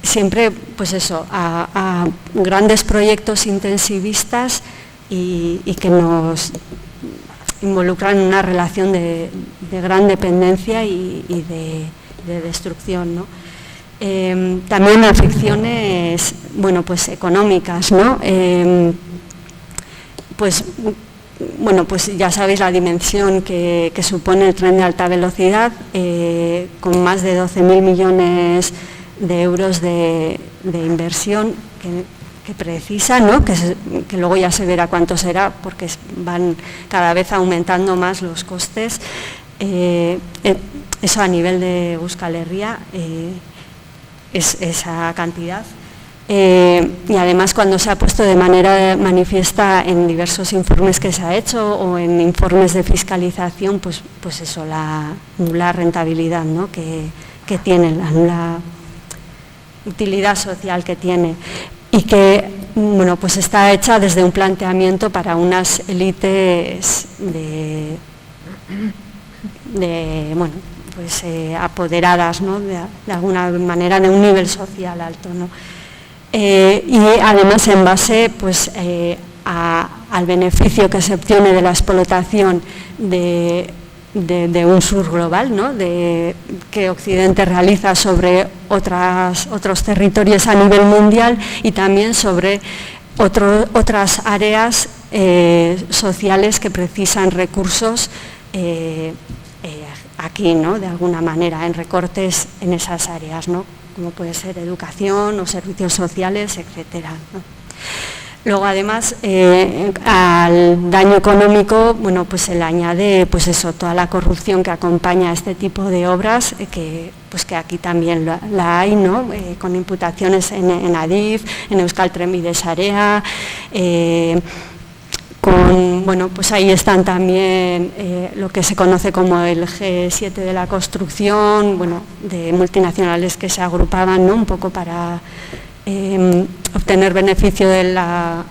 siempre, pues eso, a grandes proyectos intensivistas y que nos involucran en una relación de gran dependencia y de destrucción, ¿no? También afecciones, bueno, pues económicas, ¿no? Pues ya sabéis la dimensión que supone el tren de alta velocidad, con más de 12.000 millones de euros de inversión precisa, ¿no? Que luego ya se verá cuánto será, porque van cada vez aumentando más los costes. Eso a nivel de Euskal Herria es esa cantidad. Y además, cuando se ha puesto de manera manifiesta en diversos informes que se ha hecho o en informes de fiscalización, pues eso, la nula rentabilidad, ¿no? que tiene, la nula utilidad social que tiene, y que bueno, pues está hecha desde un planteamiento para unas élites de bueno, pues apoderadas, ¿no? de alguna manera, de un nivel social alto, ¿no? Y además en base pues, al beneficio que se obtiene de la explotación de un sur global, ¿no? Que Occidente realiza sobre otros territorios a nivel mundial, y también sobre otras áreas sociales que precisan recursos aquí, ¿no? De alguna manera, en recortes en esas áreas, ¿no? Como puede ser educación o servicios sociales, etcétera, ¿no? Luego, además, al daño económico, bueno, pues se le añade, pues eso, toda la corrupción que acompaña a este tipo de obras, que aquí también la hay, ¿no? Con imputaciones en Adif, en Euskal Trenbide Sarea, bueno, pues ahí están también lo que se conoce como el G7 de la construcción, bueno, de multinacionales que se agrupaban, ¿no? Un poco para obtener beneficio de la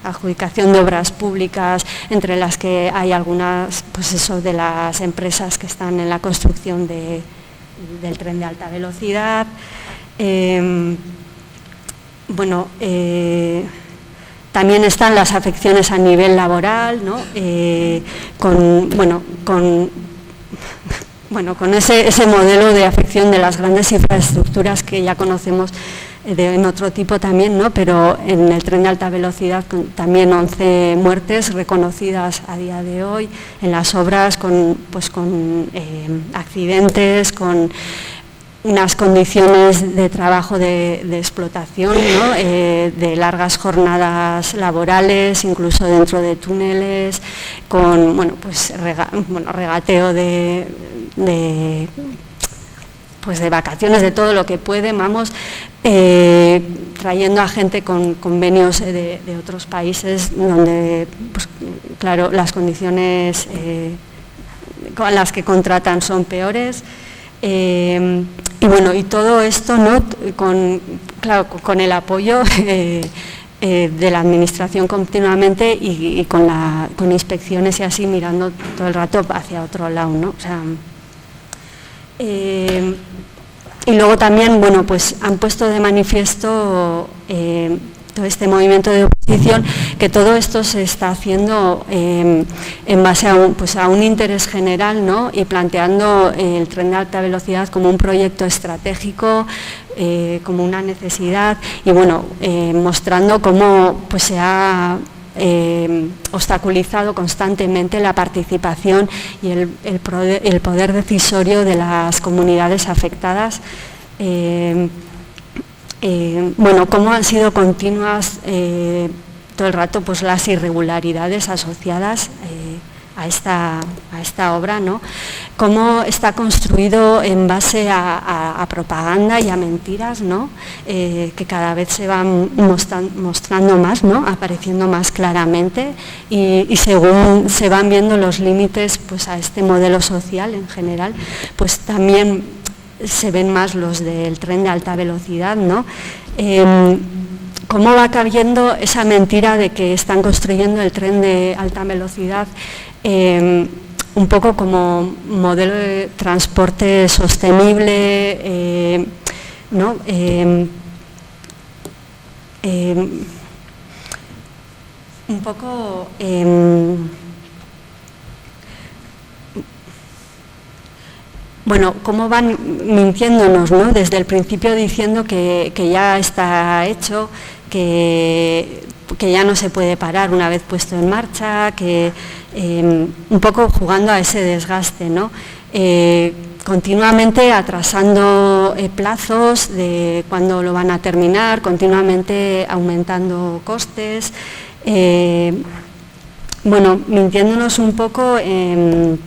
adjudicación de obras públicas, entre las que hay algunas, pues eso, de las empresas que están en la construcción del tren de alta velocidad. Bueno, también están las afecciones a nivel laboral, ¿no? Con ese modelo de afección de las grandes infraestructuras que ya conocemos en otro tipo también, ¿no? Pero en el tren de alta velocidad también 11 muertes reconocidas a día de hoy en las obras, con accidentes, con unas condiciones de trabajo de explotación, ¿no? De largas jornadas laborales, incluso dentro de túneles, con regateo de vacaciones, de todo lo que puede, vamos, trayendo a gente con convenios de otros países donde, pues, claro, las condiciones con las que contratan son peores. Y bueno, y todo esto, ¿no? con el apoyo de la administración continuamente, y con inspecciones y así, mirando todo el rato hacia otro lado, ¿no? O sea, y luego también, bueno, pues han puesto de manifiesto todo este movimiento de oposición, que todo esto se está haciendo en base a un interés general, ¿no? Y planteando el tren de alta velocidad como un proyecto estratégico, como una necesidad, y bueno, mostrando cómo pues se ha obstaculizado constantemente la participación y el poder decisorio de las comunidades afectadas. Bueno, cómo han sido continuas todo el rato pues las irregularidades asociadas a esta obra, ¿no? Cómo está construido en base a propaganda y a mentiras, ¿no? Que cada vez se van mostrando más, ¿no? Apareciendo más claramente, y según se van viendo los límites pues a este modelo social en general, pues también se ven más los del tren de alta velocidad, ¿no? Cómo va cabiendo esa mentira de que están construyendo el tren de alta velocidad un poco como modelo de transporte sostenible, ¿no? Un poco bueno, cómo van mintiéndonos, ¿no? Desde el principio diciendo que ya está hecho, que ya no se puede parar una vez puesto en marcha, que un poco jugando a ese desgaste, ¿no? continuamente atrasando plazos de cuándo lo van a terminar, continuamente aumentando costes, bueno, mintiéndonos un poco en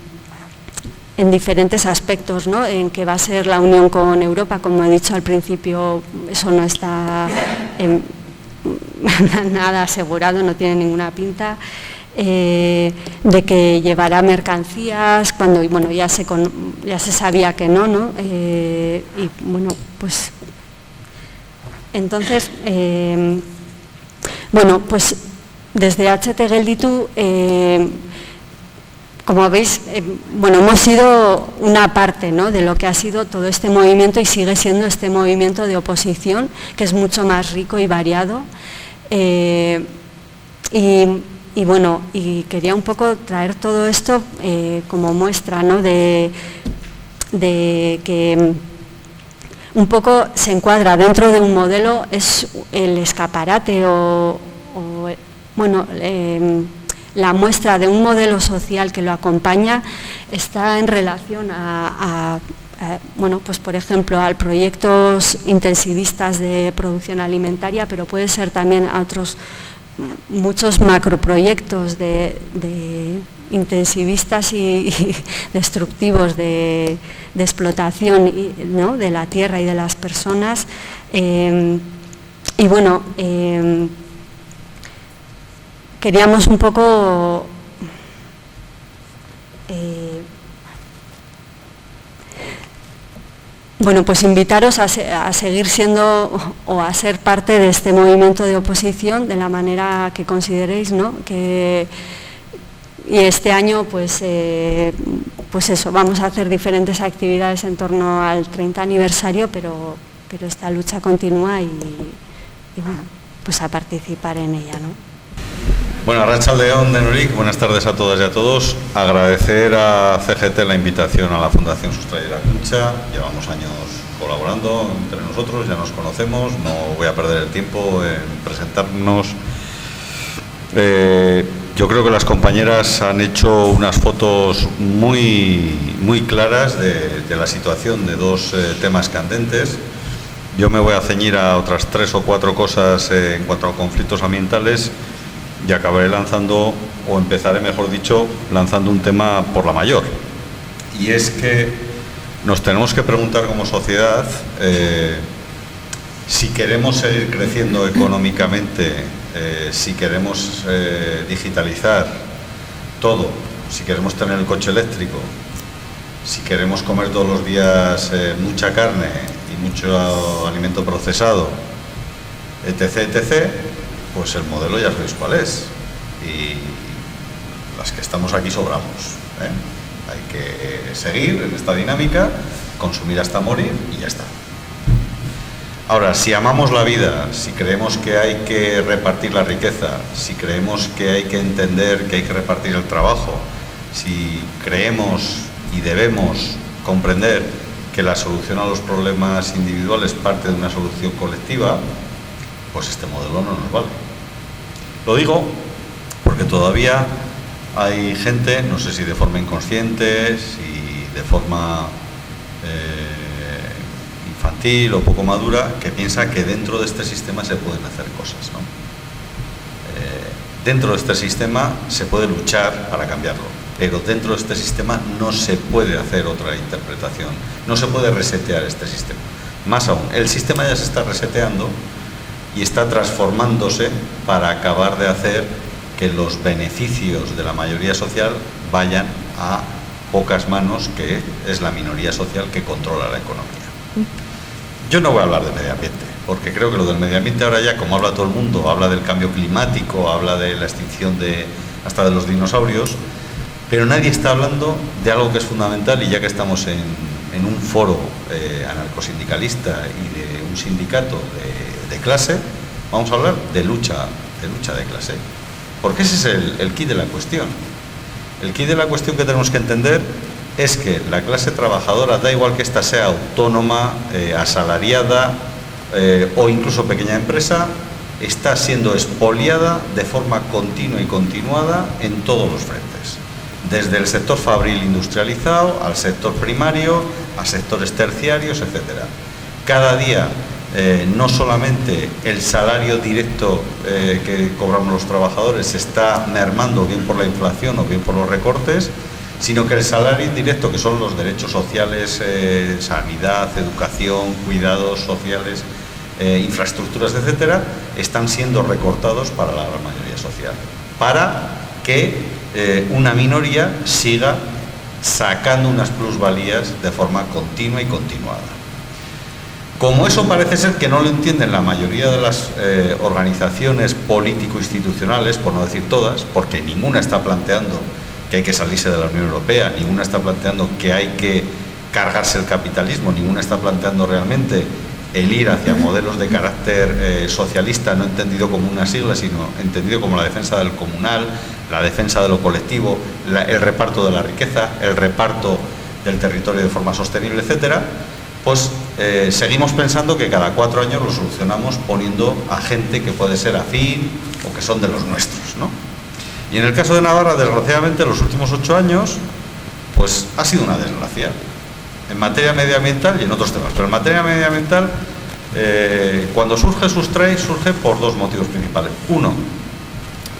diferentes aspectos, ¿no? En que va a ser la unión con Europa, como he dicho al principio, eso no está nada asegurado, no tiene ninguna pinta. De que llevará mercancías cuando, bueno, ya se sabía que no, ¿no? Y bueno, pues entonces, bueno, pues desde HT Gelditu, como veis, bueno, hemos sido una parte, ¿no?, de lo que ha sido todo este movimiento y sigue siendo este movimiento de oposición, que es mucho más rico y variado. Y bueno, y quería un poco traer todo esto como muestra, ¿no?, de que un poco se encuadra dentro de un modelo, es el escaparate bueno, la muestra de un modelo social que lo acompaña, está en relación bueno, pues por ejemplo, a proyectos intensivistas de producción alimentaria, pero puede ser también a otros muchos macroproyectos de intensivistas y destructivos de explotación, ¿no?, de la tierra y de las personas. Y bueno, queríamos un poco bueno, pues invitaros a seguir siendo o a ser parte de este movimiento de oposición de la manera que consideréis, ¿no? Y este año, pues eso, vamos a hacer diferentes actividades en torno al 30 aniversario, pero esta lucha continúa y bueno, pues a participar en ella, ¿no? Bueno, Arratsaldeon Denorik, buenas tardes a todas y a todos. Agradecer a CGT la invitación a la Fundación Sustraia Irakuntza. Llevamos años colaborando entre nosotros, ya nos conocemos, no voy a perder el tiempo en presentarnos. Yo creo que las compañeras han hecho unas fotos muy claras de la situación de dos temas candentes. Yo me voy a ceñir a otras 3 o 4 cosas en cuanto a conflictos ambientales y acabaré lanzando, o empezaré mejor dicho, lanzando un tema por la mayor. Y es que nos tenemos que preguntar como sociedad si queremos seguir creciendo económicamente, si queremos digitalizar todo, si queremos tener el coche eléctrico, si queremos comer todos los días mucha carne y mucho alimento procesado, etc., etc., pues el modelo ya sabéis cuál es. Y las que estamos aquí sobramos, ¿eh? Hay que seguir en esta dinámica, consumir hasta morir y ya está. Ahora, si amamos la vida, si creemos que hay que repartir la riqueza, si creemos que hay que entender que hay que repartir el trabajo, si creemos y debemos comprender que la solución a los problemas individuales parte de una solución colectiva, pues este modelo no nos vale. Lo digo porque todavía hay gente, no sé si de forma inconsciente, si de forma infantil o poco madura, que piensa que dentro de este sistema se pueden hacer cosas, ¿no? Dentro de este sistema se puede luchar para cambiarlo, pero dentro de este sistema no se puede hacer otra interpretación, no se puede resetear este sistema. Más aún, el sistema ya se está reseteando y está transformándose para acabar de hacer que los beneficios de la mayoría social vayan a pocas manos, que es la minoría social que controla la economía. Yo no voy a hablar de medio ambiente, porque creo que lo del medio ambiente ahora ya, como habla todo el mundo, habla del cambio climático, habla de la extinción hasta de los dinosaurios, pero nadie está hablando de algo que es fundamental, y ya que estamos en un foro anarcosindicalista y de un sindicato de clase, vamos a hablar de lucha de clase, porque ese es el quid de la cuestión. El quid de la cuestión que tenemos que entender es que la clase trabajadora, da igual que ésta sea autónoma, asalariada o incluso pequeña empresa, está siendo expoliada de forma continua y continuada en todos los frentes, desde el sector fabril industrializado al sector primario, a sectores terciarios, etcétera. Cada día no solamente el salario directo que cobramos los trabajadores se está mermando, bien por la inflación o bien por los recortes, sino que el salario indirecto, que son los derechos sociales, sanidad, educación, cuidados sociales, infraestructuras, etcétera, están siendo recortados para la gran mayoría social, para que una minoría siga sacando unas plusvalías de forma continua y continuada. Como eso parece ser que no lo entienden la mayoría de las organizaciones político-institucionales, por no decir todas, porque ninguna está planteando que hay que salirse de la Unión Europea, ninguna está planteando que hay que cargarse el capitalismo, ninguna está planteando realmente el ir hacia modelos de carácter socialista, no entendido como una sigla, sino entendido como la defensa del comunal, la defensa de lo colectivo, el reparto de la riqueza, el reparto del territorio de forma sostenible, etcétera, pues seguimos pensando que cada 4 años lo solucionamos poniendo a gente que puede ser afín o que son de los nuestros, ¿no? Y en el caso de Navarra, desgraciadamente, los últimos 8 años, pues ha sido una desgracia. En materia medioambiental y en otros temas, pero en materia medioambiental, cuando surge Sustrae, surge por 2 motivos principales. Uno,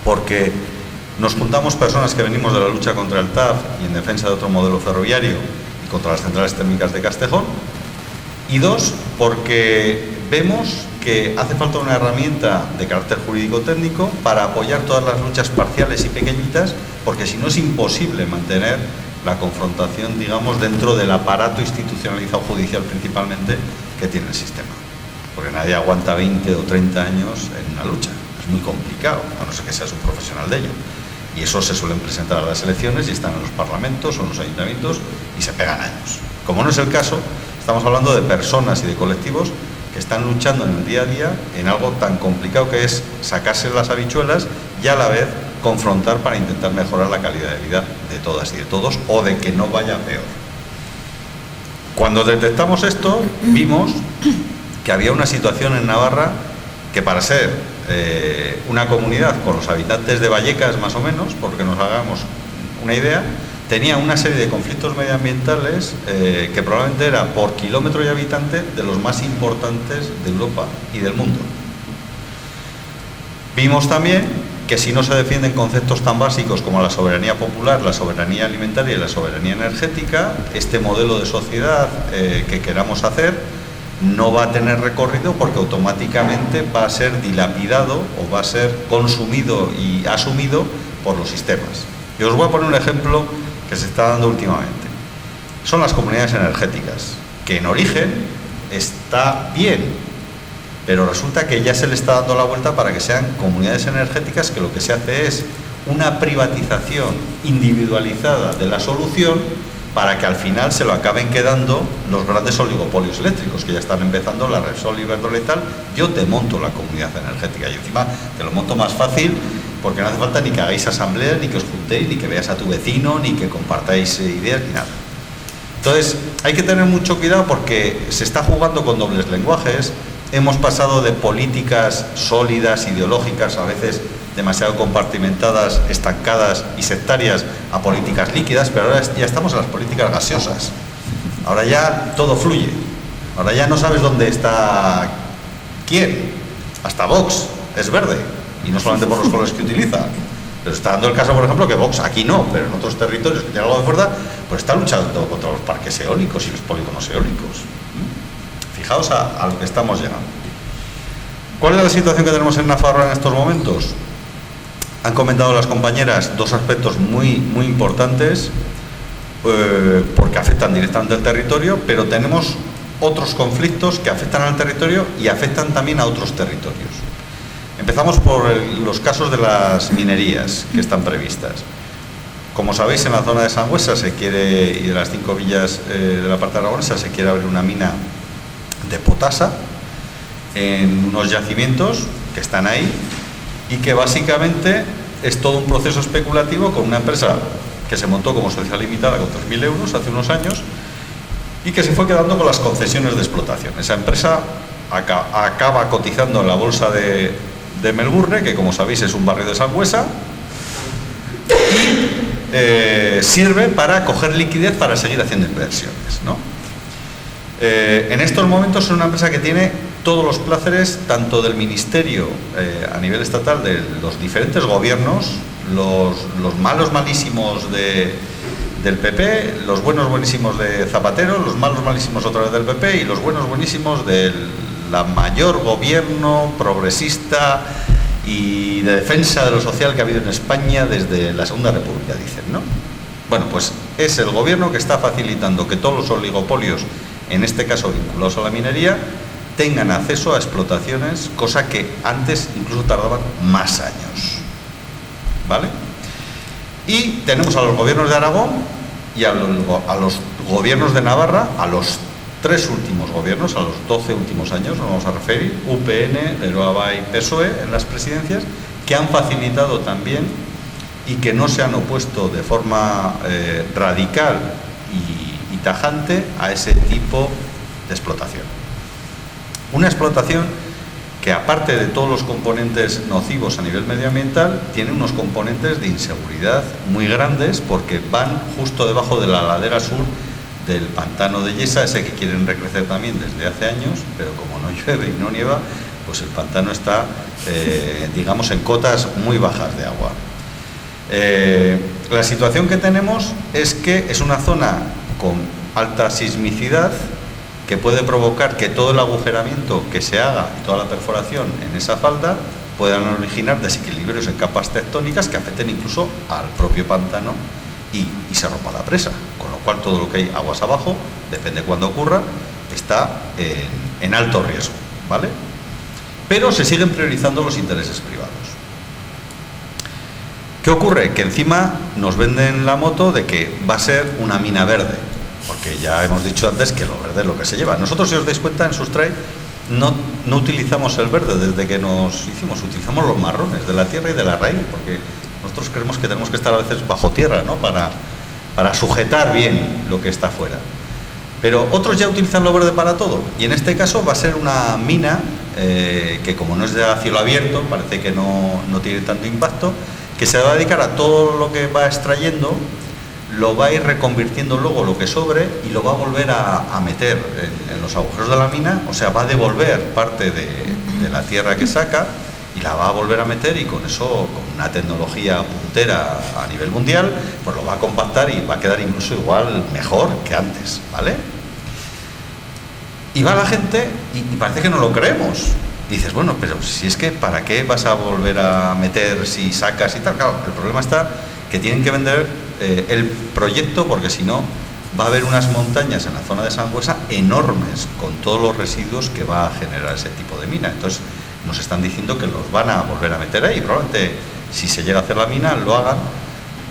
porque nos juntamos personas que venimos de la lucha contra el TAF y en defensa de otro modelo ferroviario y contra las centrales térmicas de Castejón. Y 2, porque vemos que hace falta una herramienta de carácter jurídico-técnico para apoyar todas las luchas parciales y pequeñitas, porque si no es imposible mantener la confrontación, digamos, dentro del aparato institucionalizado judicial principalmente que tiene el sistema. Porque nadie aguanta 20 o 30 años en una lucha. Es muy complicado, a no ser que seas un profesional de ello. Y eso se suelen presentar a las elecciones y están en los parlamentos o en los ayuntamientos y se pegan años. Como no es el caso, estamos hablando de personas y de colectivos que están luchando en el día a día en algo tan complicado que es sacarse las habichuelas y a la vez confrontar para intentar mejorar la calidad de vida de todas y de todos, o de que no vaya peor. Cuando detectamos esto, vimos que había una situación en Navarra que, para ser una comunidad con los habitantes de Vallecas más o menos, porque nos hagamos una idea, tenía una serie de conflictos medioambientales que probablemente era por kilómetro y habitante de los más importantes de Europa y del mundo. Vimos también que si no se defienden conceptos tan básicos como la soberanía popular, la soberanía alimentaria y la soberanía energética, este modelo de sociedad que queramos hacer no va a tener recorrido, porque automáticamente va a ser dilapidado o va a ser consumido y asumido por los sistemas. Y os voy a poner un ejemplo que se está dando últimamente. Son las comunidades energéticas, que en origen está bien, pero resulta que ya se le está dando la vuelta para que sean comunidades energéticas, que lo que se hace es una privatización individualizada de la solución para que al final se lo acaben quedando los grandes oligopolios eléctricos, que ya están empezando, la Repsol, Iberdrola y tal. Yo te monto la comunidad energética y encima te lo monto más fácil, porque no hace falta ni que hagáis asambleas, ni que os juntéis, ni que veas a tu vecino, ni que compartáis ideas, ni nada. Entonces, hay que tener mucho cuidado porque se está jugando con dobles lenguajes. Hemos pasado de políticas sólidas, ideológicas, a veces demasiado compartimentadas, estancadas y sectarias, a políticas líquidas, pero ahora ya estamos en las políticas gaseosas. Ahora ya todo fluye. Ahora ya no sabes dónde está quién. Hasta Vox es verde, y no solamente por los colores que utiliza. Pero está dando el caso, por ejemplo, que Vox aquí no, pero en otros territorios que tienen algo de fuerza, pues está luchando contra los parques eólicos y los polígonos eólicos. Fijaos a lo que estamos llegando. ¿Cuál es la situación que tenemos en Navarra en estos momentos? Han comentado las compañeras 2 aspectos muy importantes, porque afectan directamente al territorio, pero tenemos otros conflictos que afectan al territorio y afectan también a otros territorios. Empezamos por los casos de las minerías que están previstas. Como sabéis, en la zona de Sangüesa y de las 5 villas de la parte aragonesa se quiere abrir una mina de potasa en unos yacimientos que están ahí y que básicamente es todo un proceso especulativo con una empresa que se montó como sociedad limitada con 3.000 euros hace unos años y que se fue quedando con las concesiones de explotación. Esa empresa acaba cotizando en la bolsa de Melbourne, que como sabéis es un barrio de Sangüesa, y sirve para coger liquidez para seguir haciendo inversiones, ¿no? En estos momentos es una empresa que tiene todos los pláceres, tanto del Ministerio a nivel estatal, de los diferentes gobiernos, los malos malísimos del PP, los buenos buenísimos de Zapatero, los malos malísimos otra vez del PP y los buenos buenísimos del mayor gobierno progresista y de defensa de lo social que ha habido en España desde la Segunda República, dicen, ¿no? Bueno, pues es el gobierno que está facilitando que todos los oligopolios, en este caso vinculados a la minería, tengan acceso a explotaciones, cosa que antes incluso tardaban más años, ¿vale? Y tenemos a los gobiernos de Aragón y a los gobiernos de Navarra, a los 3 últimos gobiernos, a los 12 últimos años, nos vamos a referir, UPN, Geroa y PSOE en las presidencias, que han facilitado también y que no se han opuesto de forma radical y tajante a ese tipo de explotación. Una explotación que, aparte de todos los componentes nocivos a nivel medioambiental, tiene unos componentes de inseguridad muy grandes, porque van justo debajo de la ladera sur del pantano de Yesa, ese que quieren recrecer también desde hace años, pero como no llueve y no nieva, pues el pantano está, digamos, en cotas muy bajas de agua. La situación que tenemos es que es una zona con alta sismicidad, que puede provocar que todo el agujeramiento que se haga y toda la perforación en esa falda puedan originar desequilibrios en capas tectónicas que afecten incluso al propio pantano y se rompa la presa, con lo cual todo lo que hay aguas abajo, depende de cuándo ocurra, está en alto riesgo, ¿vale? Pero se siguen priorizando los intereses privados. ¿Qué ocurre? Que encima nos venden la moto de que va a ser una mina verde, porque ya hemos dicho antes que lo verde es lo que se lleva. Nosotros, si os dais cuenta, en Sustrade no utilizamos el verde desde que nos hicimos, utilizamos los marrones de la tierra y de la raíz, porque nosotros creemos que tenemos que estar a veces bajo tierra, ¿no? Para sujetar bien lo que está fuera. Pero otros ya utilizan lo verde para todo, y en este caso va a ser una mina que, como no es de a cielo abierto, parece que no tiene tanto impacto, que se va a dedicar a todo lo que va extrayendo, lo va a ir reconvirtiendo luego lo que sobre y lo va a volver a meter en los agujeros de la mina, o sea, va a devolver parte de la tierra que saca y la va a volver a meter, y con eso, con una tecnología puntera a nivel mundial, pues lo va a compactar y va a quedar incluso igual, mejor que antes, ¿vale? Y va la gente y parece que no lo creemos. Dices, bueno, pero si es que ¿para qué vas a volver a meter si sacas y tal? Claro, el problema está que tienen que vender el proyecto, porque si no va a haber unas montañas en la zona de Sangüesa enormes con todos los residuos que va a generar ese tipo de mina. Entonces nos están diciendo que los van a volver a meter ahí. Probablemente, si se llega a hacer la mina, lo hagan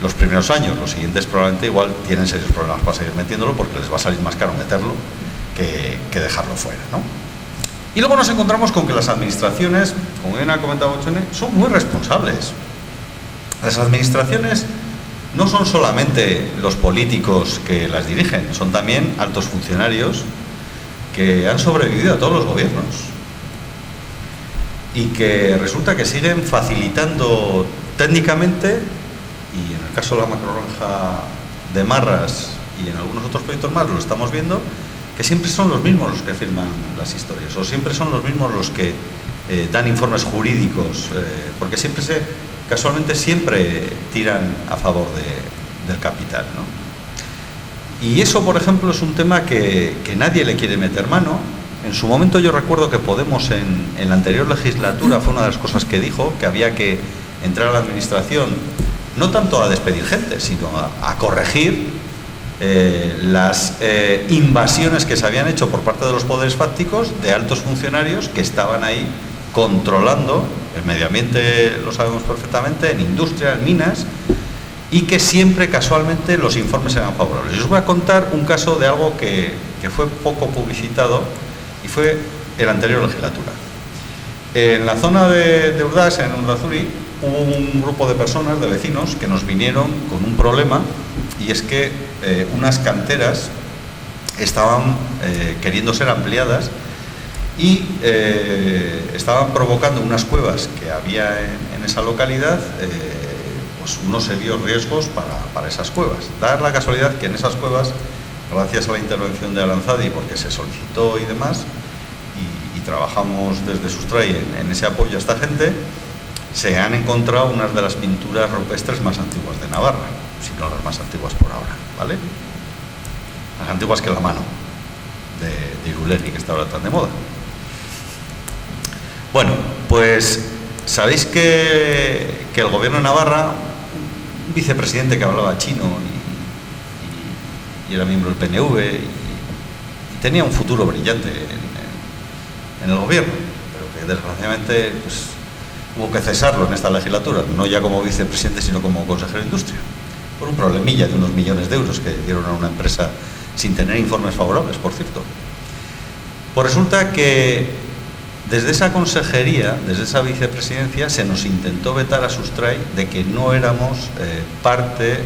los primeros años. Los siguientes probablemente igual tienen serios problemas para seguir metiéndolo, porque les va a salir más caro meterlo que dejarlo fuera, ¿no? Y luego nos encontramos con que las administraciones, como bien ha comentado Chone, son muy responsables. Las administraciones no son solamente los políticos que las dirigen, son también altos funcionarios que han sobrevivido a todos los gobiernos y que resulta que siguen facilitando técnicamente, y en el caso de la macrogranja de Marras y en algunos otros proyectos más lo estamos viendo, que siempre son los mismos los que firman las historias, o siempre son los mismos los que dan informes jurídicos, porque casualmente siempre tiran a favor del capital, ¿no? Y eso, por ejemplo, es un tema que nadie le quiere meter mano. En su momento yo recuerdo que Podemos en la anterior legislatura fue una de las cosas que dijo, que había que entrar a la administración no tanto a despedir gente, sino a corregir las invasiones que se habían hecho por parte de los poderes fácticos de altos funcionarios que estaban ahí controlando el medio ambiente, lo sabemos perfectamente, en industria, en minas, y que siempre casualmente los informes eran favorables. Yo os voy a contar un caso de algo que fue poco publicitado y fue en la anterior legislatura. En la zona de Urdaz, en Urdazuri, hubo un grupo de personas, de vecinos, que nos vinieron con un problema, y es que unas canteras estaban queriendo ser ampliadas y estaban provocando unas cuevas que había en esa localidad, pues unos serios riesgos para esas cuevas. Da la casualidad que en esas cuevas gracias a la intervención de Aranzadi, porque se solicitó y demás, y trabajamos desde Sustray en ese apoyo a esta gente, se han encontrado unas de las pinturas rupestres más antiguas de Navarra, si no las más antiguas por ahora, ¿vale? Más antiguas que la mano de Irulegui, que está ahora tan de moda. Bueno, pues sabéis que el gobierno de Navarra, un vicepresidente que hablaba chino y era miembro del PNV y tenía un futuro brillante en el gobierno, pero que desgraciadamente pues, hubo que cesarlo en esta legislatura, no ya como vicepresidente sino como consejero de Industria, por un problemilla de unos millones de euros que dieron a una empresa sin tener informes favorables, por cierto. Pues resulta que desde esa consejería, desde esa vicepresidencia, se nos intentó vetar a Sustray de que no éramos parte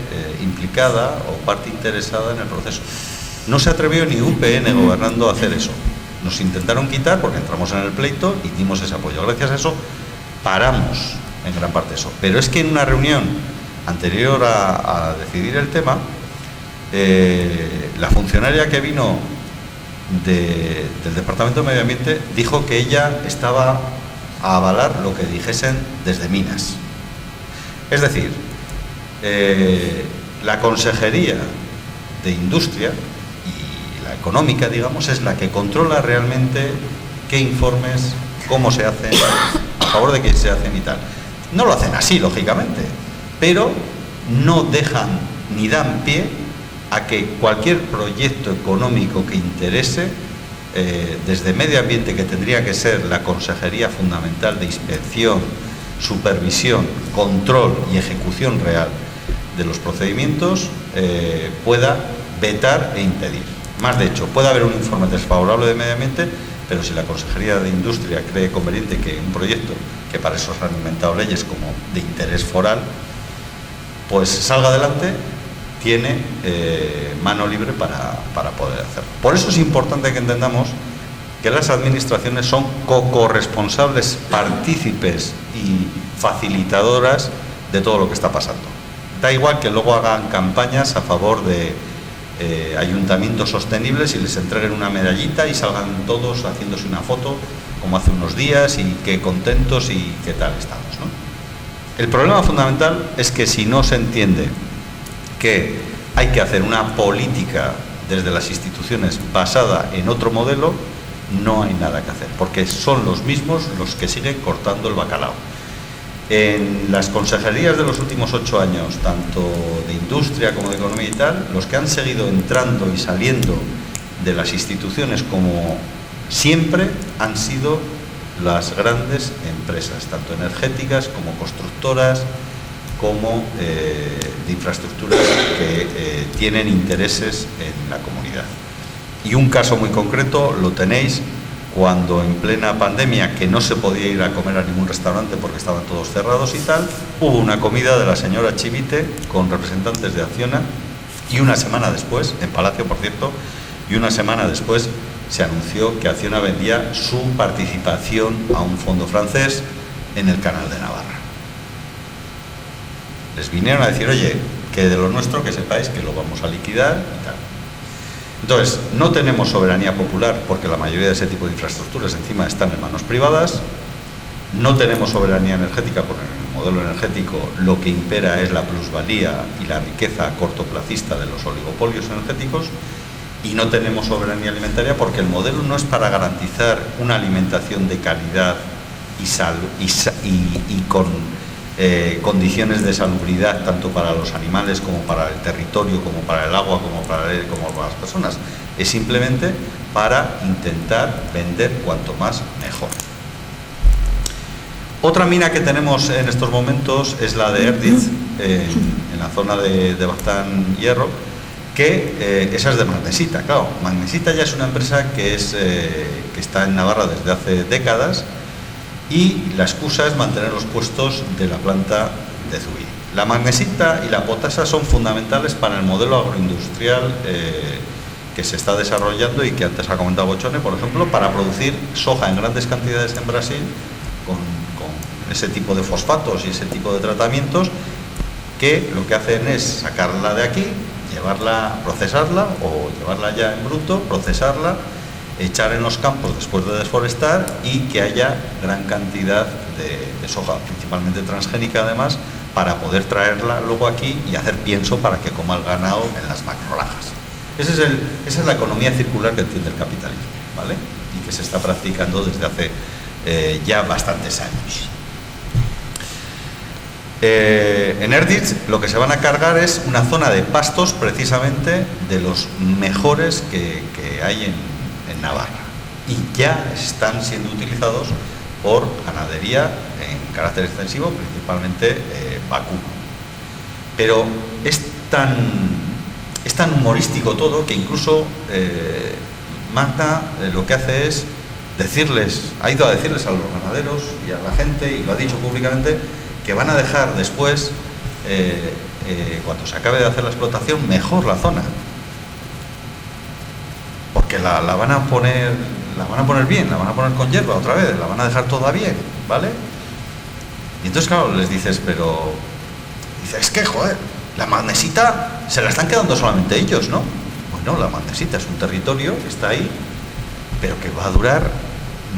implicada o parte interesada en el proceso. No se atrevió ni UPN gobernando a hacer eso. Nos intentaron quitar porque entramos en el pleito y dimos ese apoyo. Gracias a eso paramos en gran parte eso. Pero es que en una reunión anterior a decidir el tema, la funcionaria que vino del Departamento de Medio Ambiente dijo que ella estaba a avalar lo que dijesen desde Minas. Es decir, la Consejería de Industria y la económica, digamos, es la que controla realmente qué informes, cómo se hacen, a favor de qué se hacen y tal. No lo hacen así, lógicamente, pero no dejan ni dan pie a que cualquier proyecto económico que interese, desde Medio Ambiente, que tendría que ser la consejería fundamental de inspección, supervisión, control y ejecución real de los procedimientos, pueda vetar e impedir. Más de hecho, puede haber un informe desfavorable de Medio Ambiente, pero si la Consejería de Industria cree conveniente que un proyecto, que para eso se han inventado leyes como de interés foral, pues salga adelante, tiene mano libre para poder hacerlo. Por eso es importante que entendamos que las administraciones son co-corresponsables, partícipes y facilitadoras de todo lo que está pasando. Da igual que luego hagan campañas a favor de ayuntamientos sostenibles y les entreguen una medallita y salgan todos haciéndose una foto como hace unos días y qué contentos y qué tal estamos, ¿no? El problema fundamental es que si no se entiende que hay que hacer una política desde las instituciones basada en otro modelo, no hay nada que hacer, porque son los mismos los que siguen cortando el bacalao. En las consejerías de los últimos 8 años, tanto de industria como de economía y tal, los que han seguido entrando y saliendo de las instituciones como siempre han sido las grandes empresas, tanto energéticas como constructoras, como de infraestructuras que tienen intereses en la comunidad. Y un caso muy concreto lo tenéis cuando en plena pandemia, que no se podía ir a comer a ningún restaurante porque estaban todos cerrados y tal, hubo una comida de la señora Chivite con representantes de Acciona y una semana después, en Palacio por cierto, y una semana después se anunció que Acciona vendía su participación a un fondo francés en el Canal de Navarra. Les vinieron a decir, oye, que de lo nuestro que sepáis que lo vamos a liquidar y tal. Entonces, no tenemos soberanía popular porque la mayoría de ese tipo de infraestructuras encima están en manos privadas. No tenemos soberanía energética porque en el modelo energético lo que impera es la plusvalía y la riqueza cortoplacista de los oligopolios energéticos. Y no tenemos soberanía alimentaria porque el modelo no es para garantizar una alimentación de calidad y con condiciones de salubridad tanto para los animales como para el territorio, como para el agua, como para el aire, como para las personas. Es simplemente para intentar vender cuanto más mejor. Otra mina que tenemos en estos momentos es la de Erdiz, en la zona de Baztán Hierro, que esa es de Magnesita. Claro, Magnesita ya es una empresa que está en Navarra desde hace décadas, y la excusa es mantener los puestos de la planta de Zubiri. La magnesita y la potasa son fundamentales para el modelo agroindustrial que se está desarrollando y que antes ha comentado Bochone, por ejemplo, para producir soja en grandes cantidades en Brasil con ese tipo de fosfatos y ese tipo de tratamientos que lo que hacen es sacarla de aquí, procesarla o llevarla ya en bruto, procesarla, echar en los campos después de desforestar y que haya gran cantidad de soja, principalmente transgénica además, para poder traerla luego aquí y hacer pienso para que coma el ganado en las macrogranjas. Esa es la economía circular que entiende el capitalismo, ¿vale? Y que se está practicando desde hace ya bastantes años. En Erditz lo que se van a cargar es una zona de pastos precisamente de los mejores que hay en Navarra y ya están siendo utilizados por ganadería en carácter extensivo, principalmente vacuno. Pero es tan humorístico todo que incluso Magda lo que hace es ha ido a decirles a los ganaderos y a la gente, y lo ha dicho públicamente, que van a dejar después, cuando se acabe de hacer la explotación, mejor la zona. Porque la van a poner bien, la van a poner con hierba otra vez, la van a dejar toda bien, ¿vale? Y entonces, claro, les dices, pero... Dice, es que, joder, la magnesita se la están quedando solamente ellos, ¿no? Bueno, la magnesita es un territorio que está ahí, pero que va a durar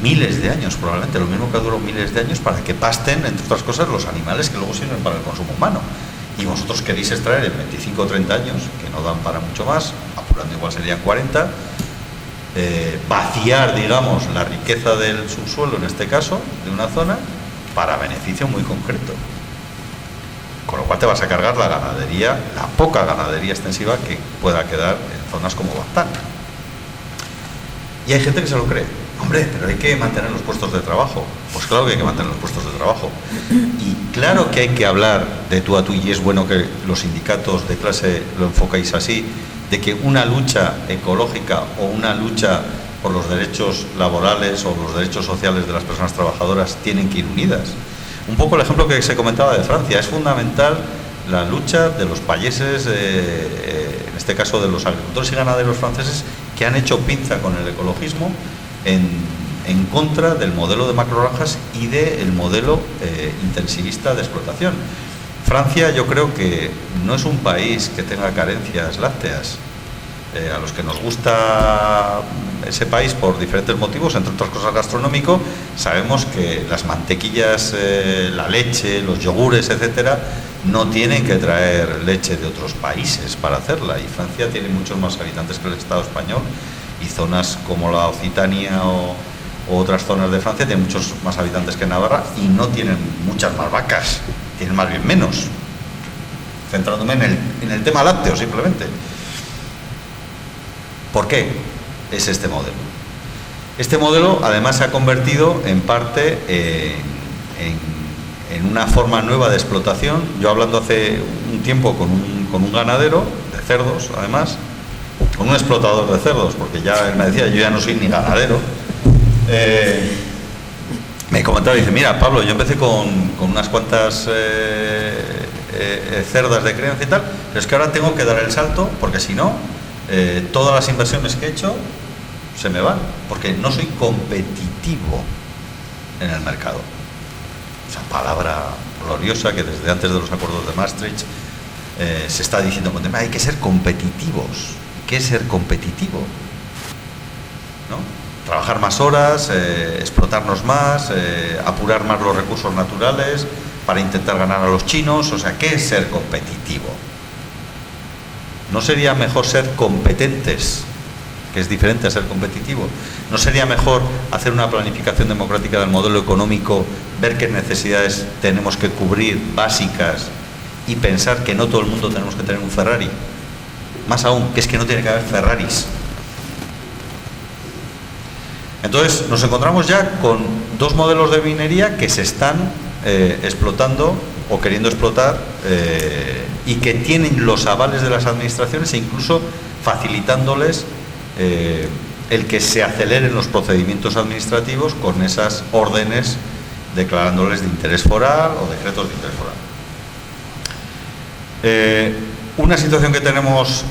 miles de años, probablemente, lo mismo que ha durado miles de años para que pasten, entre otras cosas, los animales que luego sirven para el consumo humano. Y vosotros queréis extraer en 25 o 30 años, que no dan para mucho más, apurando igual serían 40, vaciar, digamos, la riqueza del subsuelo, en este caso, de una zona, para beneficio muy concreto. Con lo cual te vas a cargar la ganadería, la poca ganadería extensiva que pueda quedar en zonas como Baztán. Y hay gente que se lo cree. Hombre, pero hay que mantener los puestos de trabajo. Pues claro que hay que mantener los puestos de trabajo. Y claro que hay que hablar de tú a tú, y es bueno que los sindicatos de clase lo enfocáis así, de que una lucha ecológica o una lucha por los derechos laborales o los derechos sociales de las personas trabajadoras tienen que ir unidas. Un poco el ejemplo que se comentaba de Francia. Es fundamental la lucha de los payeses, en este caso de los agricultores y ganaderos franceses, que han hecho pinza con el ecologismo en contra del modelo de macrogranjas y del modelo intensivista de explotación. Francia, yo creo que no es un país que tenga carencias lácteas. A los que nos gusta ese país por diferentes motivos, entre otras cosas gastronómico, sabemos que las mantequillas, la leche, los yogures, etcétera, no tienen que traer leche de otros países para hacerla, y Francia tiene muchos más habitantes que el Estado español, y zonas como la Occitania o otras zonas de Francia tienen muchos más habitantes que Navarra y no tienen muchas más vacas, tienen más bien menos, centrándome en el tema lácteo simplemente. ¿Por qué es este modelo? Este modelo además se ha convertido en parte en una forma nueva de explotación. Yo hablando hace un tiempo con un ganadero de cerdos, además, con un explotador de cerdos, porque ya él me decía, yo ya no soy ni ganadero, me comentaba, dice, mira Pablo, yo empecé con unas cuantas cerdas de crianza y tal, pero es que ahora tengo que dar el salto, porque si no, todas las inversiones que he hecho se me van, porque no soy competitivo en el mercado. Esa palabra gloriosa que desde antes de los acuerdos de Maastricht se está diciendo, hay que ser competitivos. ¿Qué es ser competitivo? ¿No? Trabajar más horas, explotarnos más, apurar más los recursos naturales para intentar ganar a los chinos. O sea, ¿qué es ser competitivo? ¿No sería mejor ser competentes, que es diferente a ser competitivo? ¿No sería mejor hacer una planificación democrática del modelo económico, ver qué necesidades tenemos que cubrir, básicas, y pensar que no todo el mundo tenemos que tener un Ferrari? Más aún, que es que no tiene que haber Ferraris. Entonces, nos encontramos ya con dos modelos de minería que se están explotando o queriendo explotar, y que tienen los avales de las administraciones e incluso facilitándoles el que se aceleren los procedimientos administrativos con esas órdenes declarándoles de interés foral o decretos de interés foral. Una situación que tenemos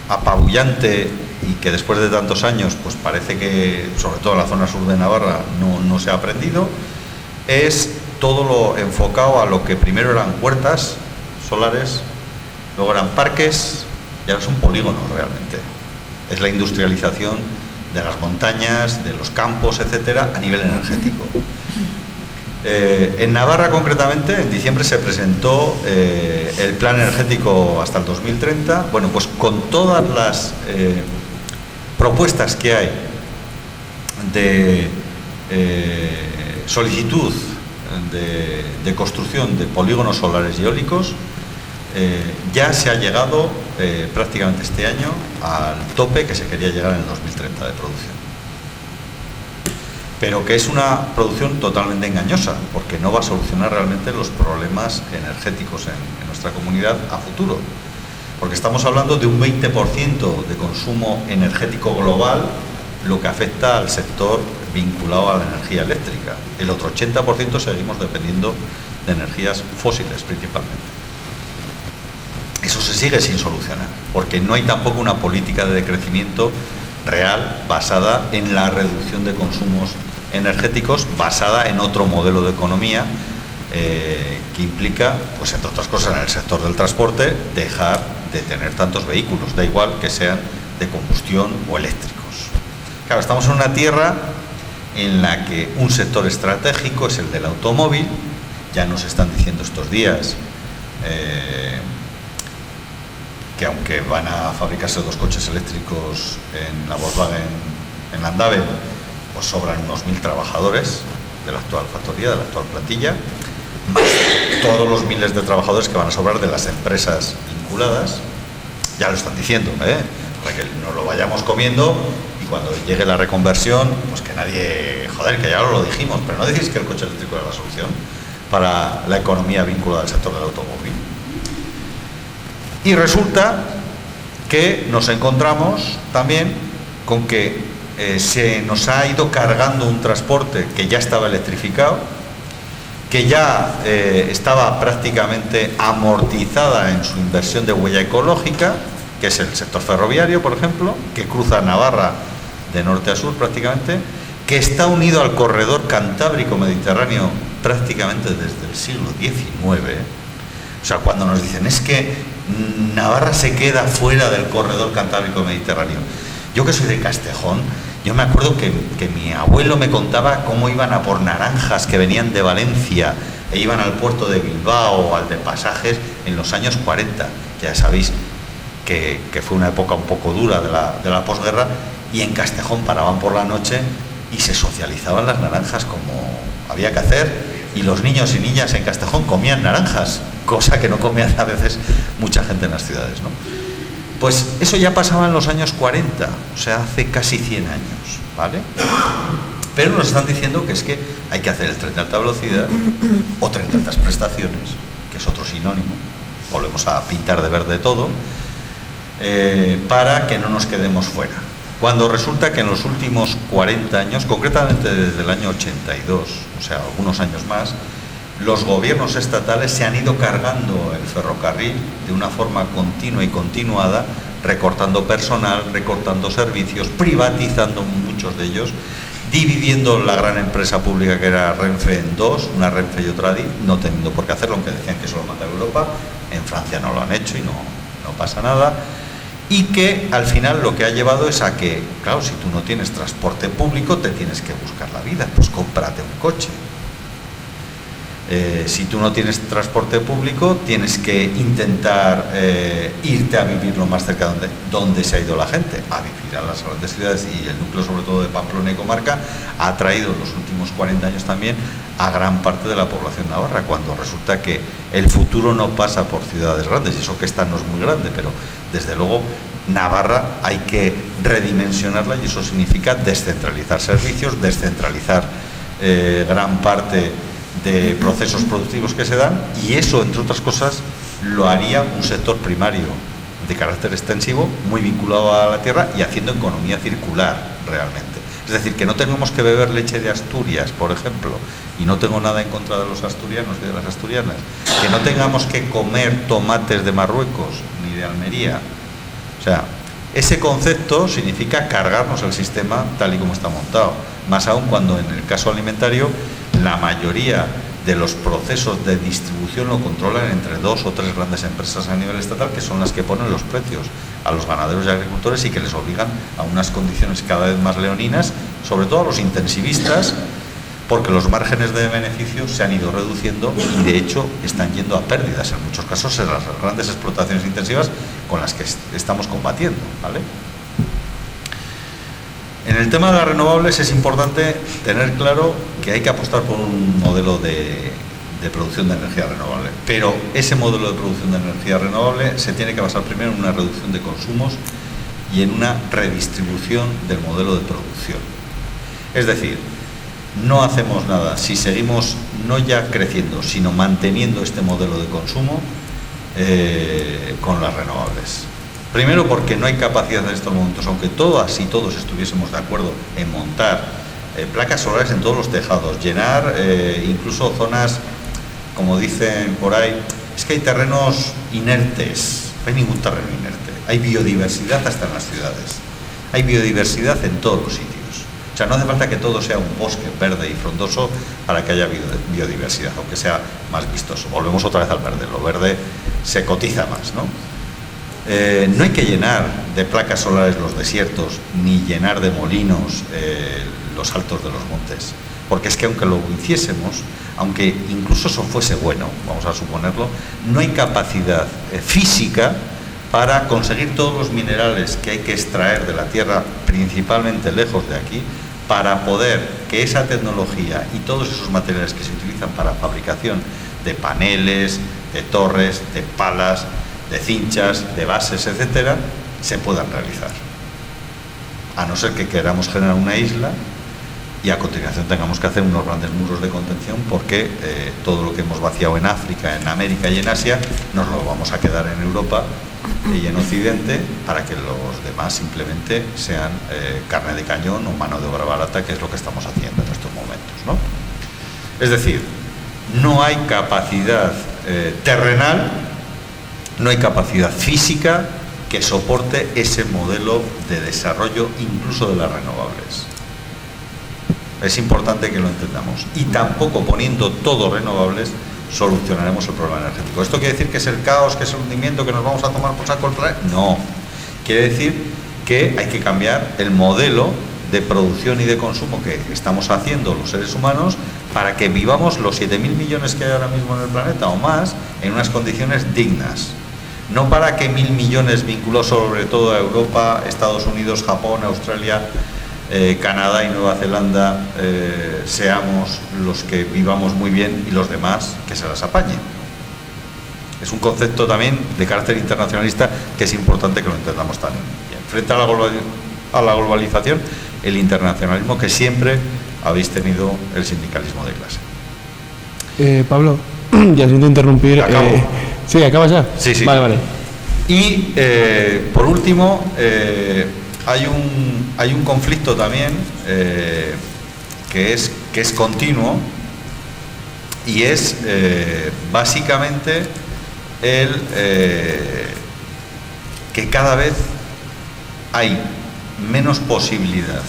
apabullante y que después de tantos años pues parece que, sobre todo en la zona sur de Navarra, no se ha aprendido, es todo lo enfocado a lo que primero eran huertas solares, luego eran parques y ahora son polígonos realmente. Es la industrialización de las montañas, de los campos, etcétera, a nivel energético. En Navarra, concretamente, en diciembre se presentó el plan energético hasta el 2030. Bueno, pues con todas las propuestas que hay de solicitud de construcción de polígonos solares y eólicos, ya se ha llegado prácticamente este año al tope que se quería llegar en el 2030 de producción. Pero que es una producción totalmente engañosa, porque no va a solucionar realmente los problemas energéticos en nuestra comunidad a futuro. Porque estamos hablando de un 20% de consumo energético global, lo que afecta al sector vinculado a la energía eléctrica. El otro 80% seguimos dependiendo de energías fósiles principalmente. Eso se sigue sin solucionar, porque no hay tampoco una política de decrecimiento real basada en la reducción de consumos energéticos, basada en otro modelo de economía que implica, pues entre otras cosas, en el sector del transporte, dejar de tener tantos vehículos, da igual que sean de combustión o eléctricos. Claro, estamos en una tierra en la que un sector estratégico es el del automóvil. Ya nos están diciendo estos días que aunque van a fabricarse 2 coches eléctricos en la Volkswagen, en Landave, pues sobran unos 1000 trabajadores de la actual factoría, de la actual plantilla, más todos los miles de trabajadores que van a sobrar de las empresas vinculadas. Ya lo están diciendo, para que nos lo vayamos comiendo y cuando llegue la reconversión, pues que nadie, joder, que ya lo dijimos, pero no decís que el coche eléctrico era la solución para la economía vinculada al sector del automóvil. Y resulta que nos encontramos también con que se nos ha ido cargando un transporte que ya estaba electrificado, que ya estaba prácticamente amortizada en su inversión de huella ecológica, que es el sector ferroviario, por ejemplo, que cruza Navarra de norte a sur prácticamente, que está unido al corredor cantábrico-mediterráneo prácticamente desde el siglo XIX. O sea, cuando nos dicen, es que Navarra se queda fuera del corredor cantábrico-mediterráneo. Yo que soy de Castejón, yo me acuerdo que mi abuelo me contaba cómo iban a por naranjas que venían de Valencia e iban al puerto de Bilbao o al de Pasajes en los años 40. Ya sabéis que fue una época un poco dura de la posguerra, y en Castejón paraban por la noche y se socializaban las naranjas como había que hacer, y los niños y niñas en Castejón comían naranjas, cosa que no comían a veces mucha gente en las ciudades, ¿no? Pues eso ya pasaba en los años 40, o sea, hace casi 100 años, ¿vale? Pero nos están diciendo que es que hay que hacer el tren de alta velocidad o tren de altas prestaciones, que es otro sinónimo, volvemos a pintar de verde todo, para que no nos quedemos fuera. Cuando resulta que en los últimos 40 años, concretamente desde el año 82, o sea, algunos años más, los gobiernos estatales se han ido cargando el ferrocarril de una forma continua y continuada, recortando personal, recortando servicios, privatizando muchos de ellos, dividiendo la gran empresa pública que era Renfe en dos, una Renfe y otra Adif, no teniendo por qué hacerlo, aunque decían que eso lo mandaba Europa. En Francia no lo han hecho y no pasa nada. Y que al final lo que ha llevado es a que, claro, si tú no tienes transporte público, te tienes que buscar la vida, pues cómprate un coche. Si tú no tienes transporte público, tienes que intentar irte a vivir lo más cerca donde se ha ido la gente, a vivir a las grandes ciudades, y el núcleo sobre todo de Pamplona y comarca ha traído en los últimos 40 años también a gran parte de la población navarra, cuando resulta que el futuro no pasa por ciudades grandes, y eso que esta no es muy grande, pero desde luego Navarra hay que redimensionarla, y eso significa descentralizar servicios, descentralizar gran parte de procesos productivos que se dan, y eso, entre otras cosas, lo haría un sector primario de carácter extensivo, muy vinculado a la tierra y haciendo economía circular realmente. Es decir, que no tengamos que beber leche de Asturias, por ejemplo, y no tengo nada en contra de los asturianos y de las asturianas, que no tengamos que comer tomates de Marruecos ni de Almería. O sea, ese concepto significa cargarnos el sistema tal y como está montado, más aún cuando en el caso alimentario la mayoría de los procesos de distribución lo controlan entre 2 o 3 grandes empresas a nivel estatal, que son las que ponen los precios a los ganaderos y agricultores y que les obligan a unas condiciones cada vez más leoninas, sobre todo a los intensivistas, porque los márgenes de beneficio se han ido reduciendo y de hecho están yendo a pérdidas en muchos casos en las grandes explotaciones intensivas con las que estamos combatiendo, ¿vale? En el tema de las renovables es importante tener claro que hay que apostar por un modelo de producción de energía renovable, pero ese modelo de producción de energía renovable se tiene que basar primero en una reducción de consumos y en una redistribución del modelo de producción. Es decir, no hacemos nada si seguimos no ya creciendo, sino manteniendo este modelo de consumo con las renovables. Primero porque no hay capacidad en estos momentos, aunque todas y todos estuviésemos de acuerdo en montar placas solares en todos los tejados, llenar incluso zonas, como dicen por ahí, es que hay terrenos inertes, no hay ningún terreno inerte, hay biodiversidad hasta en las ciudades, hay biodiversidad en todos los sitios. O sea, no hace falta que todo sea un bosque verde y frondoso para que haya biodiversidad, aunque sea más vistoso. Volvemos otra vez al verde, lo verde se cotiza más, ¿no? No hay que llenar de placas solares los desiertos, ni llenar de molinos los altos de los montes, porque es que aunque lo hiciésemos, aunque incluso eso fuese bueno, vamos a suponerlo, no hay capacidad física para conseguir todos los minerales que hay que extraer de la tierra, principalmente lejos de aquí, para poder que esa tecnología y todos esos materiales que se utilizan para fabricación de paneles, de torres, de palas, de cinchas, de bases, etcétera, se puedan realizar. A no ser que queramos generar una isla y a continuación tengamos que hacer unos grandes muros de contención, porque todo lo que hemos vaciado en África, en América y en Asia nos lo vamos a quedar en Europa y en Occidente, para que los demás simplemente sean carne de cañón o mano de obra barata, que es lo que estamos haciendo en estos momentos, ¿no? Es decir, no hay capacidad terrenal, no hay capacidad física que soporte ese modelo de desarrollo, incluso de las renovables. Es importante que lo entendamos. Y tampoco poniendo todo renovables solucionaremos el problema energético. ¿Esto quiere decir que es el caos, que es el hundimiento, que nos vamos a tomar por saco el planeta? No. Quiere decir que hay que cambiar el modelo de producción y de consumo que estamos haciendo los seres humanos para que vivamos los 7.000 millones que hay ahora mismo en el planeta o más en unas condiciones dignas. No para que 1.000 millones vinculados sobre todo a Europa, Estados Unidos, Japón, Australia, Canadá y Nueva Zelanda seamos los que vivamos muy bien y los demás que se las apañen. Es un concepto también de carácter internacionalista que es importante que lo entendamos también. Frente a la globalización, el internacionalismo que siempre habéis tenido el sindicalismo de clase. Pablo, ya siento interrumpir. Sí, ¿acabas ya? Sí, sí. Vale. Y por último, hay un conflicto también que es continuo, y es básicamente que cada vez hay menos posibilidad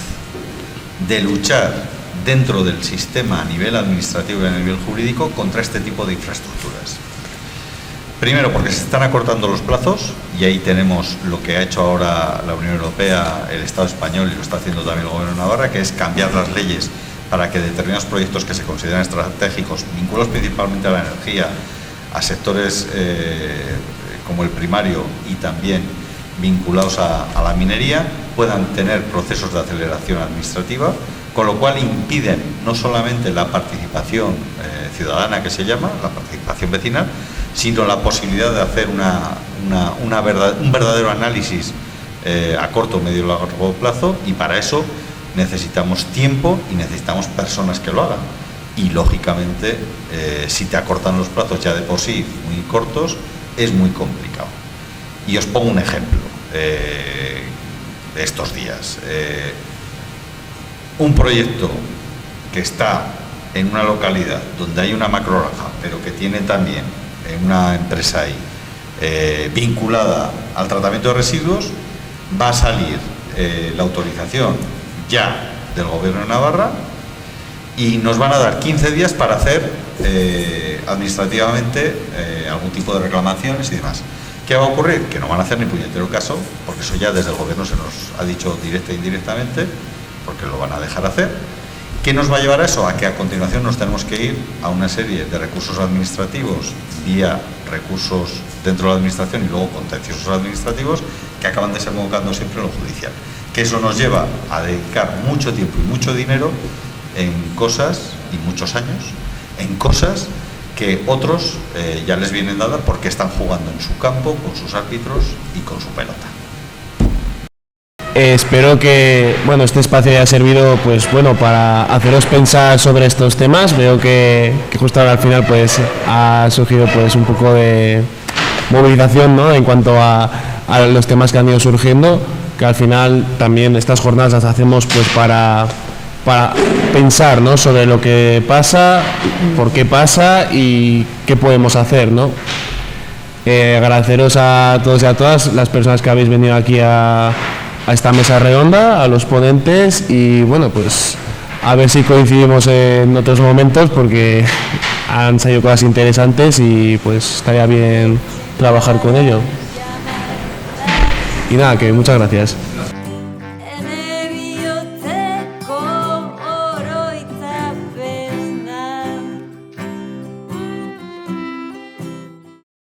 de luchar dentro del sistema a nivel administrativo y a nivel jurídico contra este tipo de infraestructuras. Primero, porque se están acortando los plazos, y ahí tenemos lo que ha hecho ahora la Unión Europea, el Estado español, y lo está haciendo también el Gobierno de Navarra, que es cambiar las leyes para que determinados proyectos que se consideran estratégicos, vinculados principalmente a la energía, a sectores como el primario y también vinculados a la minería, puedan tener procesos de aceleración administrativa, con lo cual impiden no solamente la participación ciudadana, que se llama, la participación vecinal, sino la posibilidad de hacer un verdadero análisis a corto, medio y largo plazo, y para eso necesitamos tiempo y necesitamos personas que lo hagan. Y lógicamente, si te acortan los plazos ya de por sí muy cortos, es muy complicado. Y os pongo un ejemplo de estos días. Un proyecto que está en una localidad donde hay una macrogranja, pero que tiene también una empresa ahí vinculada al tratamiento de residuos, va a salir la autorización ya del Gobierno de Navarra, y nos van a dar 15 días para hacer administrativamente algún tipo de reclamaciones y demás. ¿Qué va a ocurrir? Que no van a hacer ni puñetero caso, porque eso ya desde el gobierno se nos ha dicho directa e indirectamente, porque lo van a dejar hacer. ¿Qué nos va a llevar a eso? A que a continuación nos tenemos que ir a una serie de recursos administrativos, vía recursos dentro de la administración y luego contenciosos administrativos, que acaban desembocando siempre en lo judicial. Que eso nos lleva a dedicar mucho tiempo y mucho dinero en cosas, y muchos años, en cosas que otros ya les vienen dadas porque están jugando en su campo, con sus árbitros y con su pelota. Espero que este espacio haya servido para haceros pensar sobre estos temas. Veo que justo ahora al final ha surgido un poco de movilización, ¿no?, en cuanto a los temas que han ido surgiendo, que al final también estas jornadas las hacemos para pensar, ¿no?, sobre lo que pasa, por qué pasa y qué podemos hacer, ¿no? Agradeceros a todos y a todas las personas que habéis venido aquí a esta mesa redonda, a los ponentes, y a ver si coincidimos en otros momentos, porque han salido cosas interesantes y estaría bien trabajar con ello. Y nada, que muchas gracias.